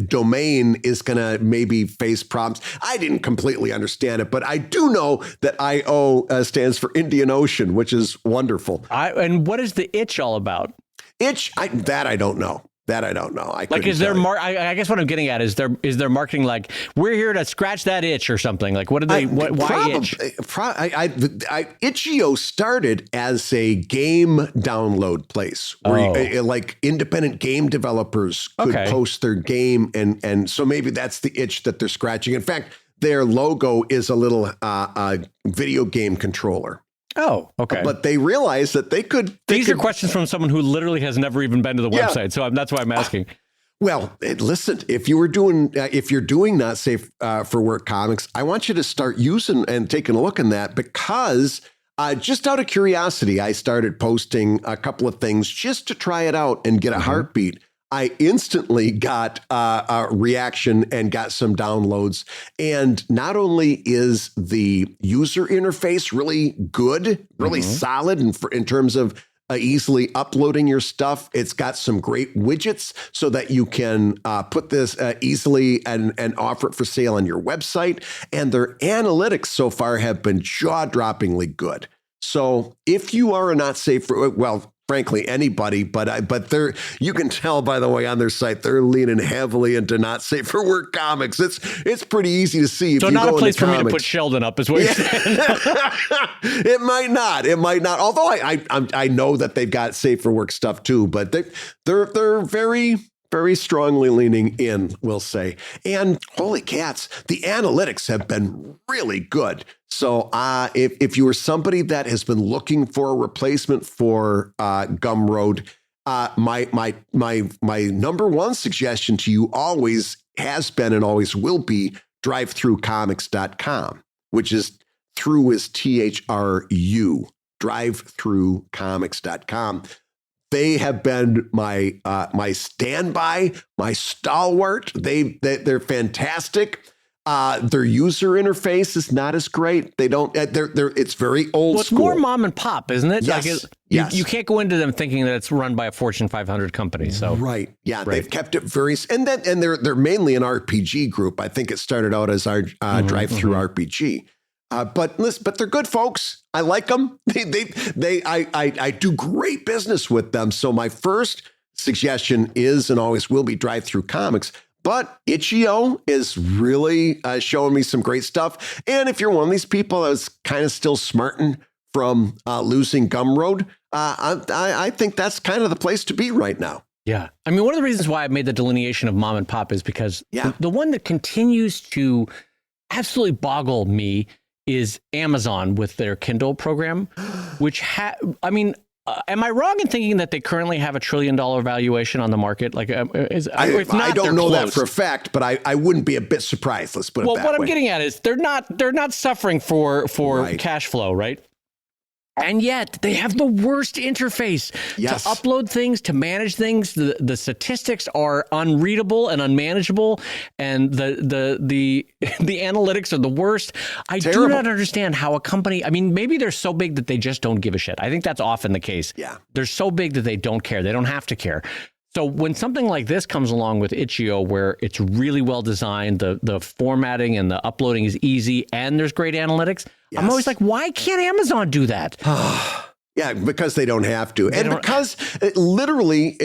Speaker 2: domain is going to maybe face problems. I didn't completely understand it, but I do know that IO stands for Indian Ocean, which is wonderful.
Speaker 1: And what is the itch all about?
Speaker 2: Itch? I don't know. That I don't know.
Speaker 1: I guess what I'm getting at is there marketing like, we're here to scratch that itch or something? Like, what do they? Why itch?
Speaker 2: Itch.io started as a game download place where like independent game developers could post their game, and so maybe that's the itch that they're scratching. In fact, their logo is a little video game controller.
Speaker 1: Oh, okay.
Speaker 2: But they realized that they could.
Speaker 1: These are questions from someone who literally has never even been to the website, so that's why I'm asking.
Speaker 2: Well, listen, if you're doing not safe for work comics, I want you to start using and taking a look in that, because just out of curiosity, I started posting a couple of things just to try it out and get a heartbeat. I instantly got a reaction and got some downloads. And not only is the user interface really good, really solid, and in terms of easily uploading your stuff, it's got some great widgets so that you can put this easily and offer it for sale on your website. And their analytics so far have been jaw-droppingly good. So if you are a not safe for, frankly, anybody, but you can tell, by the way, on their site, they're leaning heavily into not safe for work comics. It's pretty easy to see.
Speaker 1: So not a place for me to put Sheldon up, is what you're saying.
Speaker 2: It might not. Although I know that they've got safe for work stuff too, but they're very, very strongly leaning in, we'll say. And holy cats, the analytics have been really good. So if you were somebody that has been looking for a replacement for Gumroad, my number one suggestion to you always has been and always will be drivethroughcomics.com, which is through is THRU, drivethroughcomics.com. They have been my standby, my stalwart. They're fantastic. Their user interface is not as great. They don't. It's very old
Speaker 1: it's
Speaker 2: school.
Speaker 1: More mom and pop, isn't it?
Speaker 2: Yes.
Speaker 1: You can't go into them thinking that it's run by a Fortune 500 company. So
Speaker 2: they've kept it very. And they're mainly an RPG group. I think it started out as our drive-through RPG. But they're good folks. I like them. I do great business with them. So my first suggestion is and always will be Drive Through Comics. But Itch.io is really showing me some great stuff. And if you're one of these people that's kind of still smarting from losing Gumroad, I think that's kind of the place to be right now.
Speaker 1: Yeah. I mean, one of the reasons why I made the delineation of mom and pop is because the one that continues to absolutely boggle me is Amazon with their Kindle program, which am I wrong in thinking that they currently have $1 trillion valuation on the market? Like,
Speaker 2: I don't know that for a fact, but I wouldn't be a bit surprised. Let's put it that way.
Speaker 1: Well, what I'm getting at is they're not suffering for cash flow, right? And yet they have the worst interface to upload things, to manage things. The statistics are unreadable and unmanageable, and the analytics are the worst. I do not understand how a company, I mean, maybe they're so big that they just don't give a shit. I think that's often the case.
Speaker 2: Yeah.
Speaker 1: They're so big that they don't care. They don't have to care. So when something like this comes along with Itch.io, where it's really well designed, the formatting and the uploading is easy, and there's great analytics, I'm always like, why can't Amazon do that?
Speaker 2: Yeah, because they don't have to, because literally,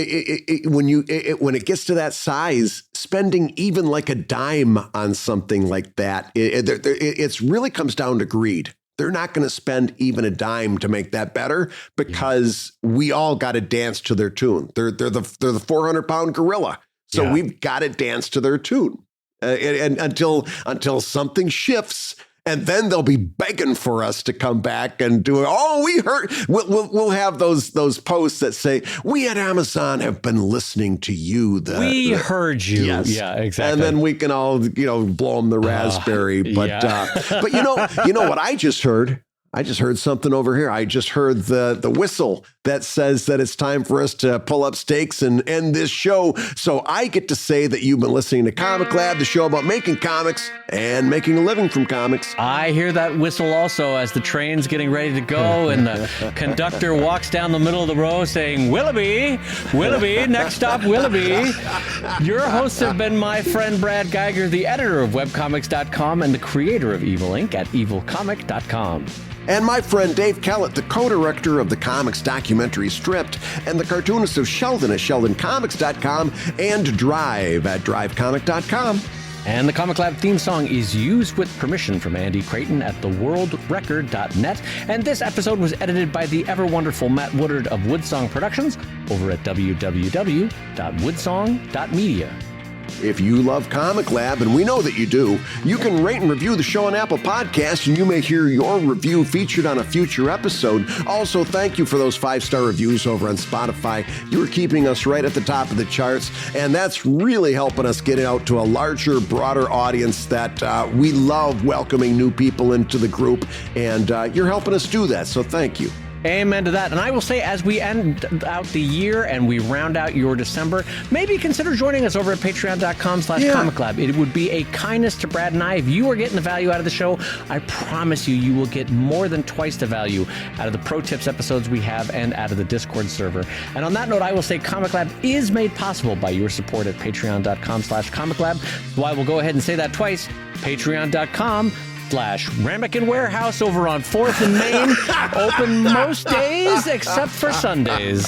Speaker 2: when it gets to that size, spending even like a dime on something like that, it really comes down to greed. They're not going to spend even a dime to make that better because we all got to dance to their tune. They're the 400-pound gorilla, so we've got to dance to their tune, and until something shifts. And then they'll be begging for us to come back and do it. Oh, we heard. We'll have those posts that say, we at Amazon have been listening to you.
Speaker 1: We heard you.
Speaker 2: Yes.
Speaker 1: Yeah, exactly.
Speaker 2: And then we can all blow them the raspberry. But you know what I just heard? I just heard something over here. I just heard the whistle that says that it's time for us to pull up stakes and end this show. So I get to say that you've been listening to ComicLab, the show about making comics and making a living from comics.
Speaker 1: I hear that whistle also as the train's getting ready to go and the conductor walks down the middle of the row saying, Willoughby, next stop, Willoughby. Your hosts have been my friend Brad Geiger, the editor of webcomics.com and the creator of Evil Inc. at evilcomic.com.
Speaker 2: And my friend Dave Kellett, the co-director of the comics documentary Stripped and the cartoonist of Sheldon at sheldoncomics.com and Drive at drivecomic.com.
Speaker 1: And the ComicLab theme song is used with permission from Andy Creighton at theworldrecord.net. And this episode was edited by the ever-wonderful Matt Woodard of Woodsong Productions over at www.woodsong.media.
Speaker 2: If you love ComicLab, and we know that you do, you can rate and review the show on Apple Podcasts, and you may hear your review featured on a future episode. Also, thank you for those 5-star reviews over on Spotify. You are keeping us right at the top of the charts, and that's really helping us get out to a larger, broader audience that we love welcoming new people into the group, and you're helping us do that, so thank you.
Speaker 1: Amen to that. And I will say, as we end out the year and we round out your December, maybe consider joining us over at patreon.com/ComicLab. It would be a kindness to Brad and I. If you are getting the value out of the show, I promise you will get more than twice the value out of the Pro Tips episodes we have and out of the Discord server. And on that note, I will say ComicLab is made possible by your support at patreon.com/ComicLab. So I will go ahead and say that twice. Patreon.com/Ramekin Warehouse over on 4th and Main. Open most days except for Sundays.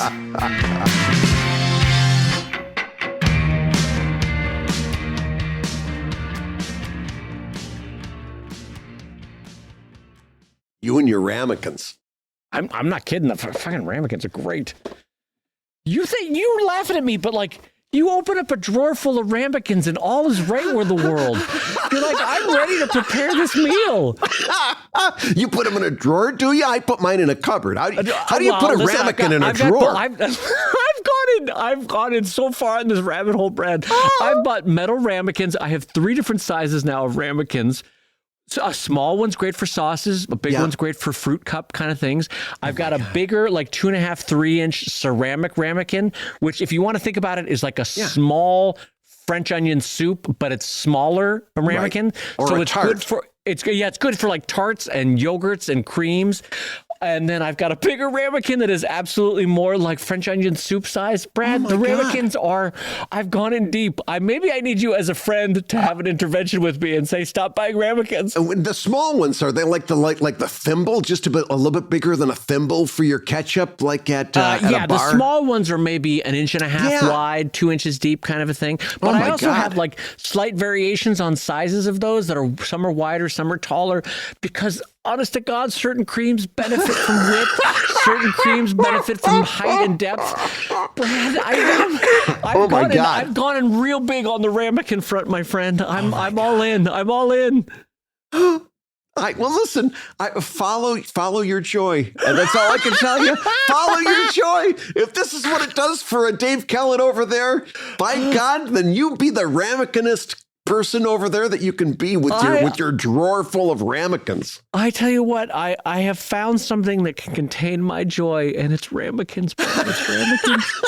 Speaker 2: You and your ramekins.
Speaker 1: I'm not kidding. The fucking ramekins are great. You think you're laughing at me, but like, you open up a drawer full of ramekins and all is right with the world. You're like, I'm ready to prepare this meal.
Speaker 2: You put them in a drawer, do you? I put mine in a cupboard. How do you put a ramekin in a drawer?
Speaker 1: I've gone in so far in this rabbit hole, Brad. I've bought metal ramekins. I have 3 different sizes now of ramekins. So a small one's great for sauces. A big one's great for fruit cup kind of things. I've got a bigger, like 2.5, 3-inch ceramic ramekin, which, if you want to think about it, is like a small French onion soup, but it's smaller ramekin.
Speaker 2: Right. Or
Speaker 1: so
Speaker 2: a
Speaker 1: it's
Speaker 2: tart.
Speaker 1: good for it's good for like tarts and yogurts and creams. And then I've got a bigger ramekin that is absolutely more like French onion soup size. Brad, the ramekins are, I've gone in deep. Maybe I need you as a friend to have an intervention with me and say, stop buying ramekins.
Speaker 2: The small ones, are they like the thimble, just a little bit bigger than a thimble for your ketchup, like at a bar?
Speaker 1: The small ones are maybe 1.5 inches wide, 2 inches deep kind of a thing. But I also have like slight variations on sizes of those that are, some are wider, some are taller, because honest to God, certain creams benefit from width. Certain creams benefit from height and depth. Brad, I've gone in real big on the ramekin front, my friend. I'm all in. I'm all in.
Speaker 2: Well, listen, follow your joy. And that's all I can tell you. Follow your joy. If this is what it does for a Dave Kellett over there, by God, then you be the ramekinist person over there that you can be with your drawer full of ramekins.
Speaker 1: I tell you what, I have found something that can contain my joy, and it's ramekins. It's ramekins.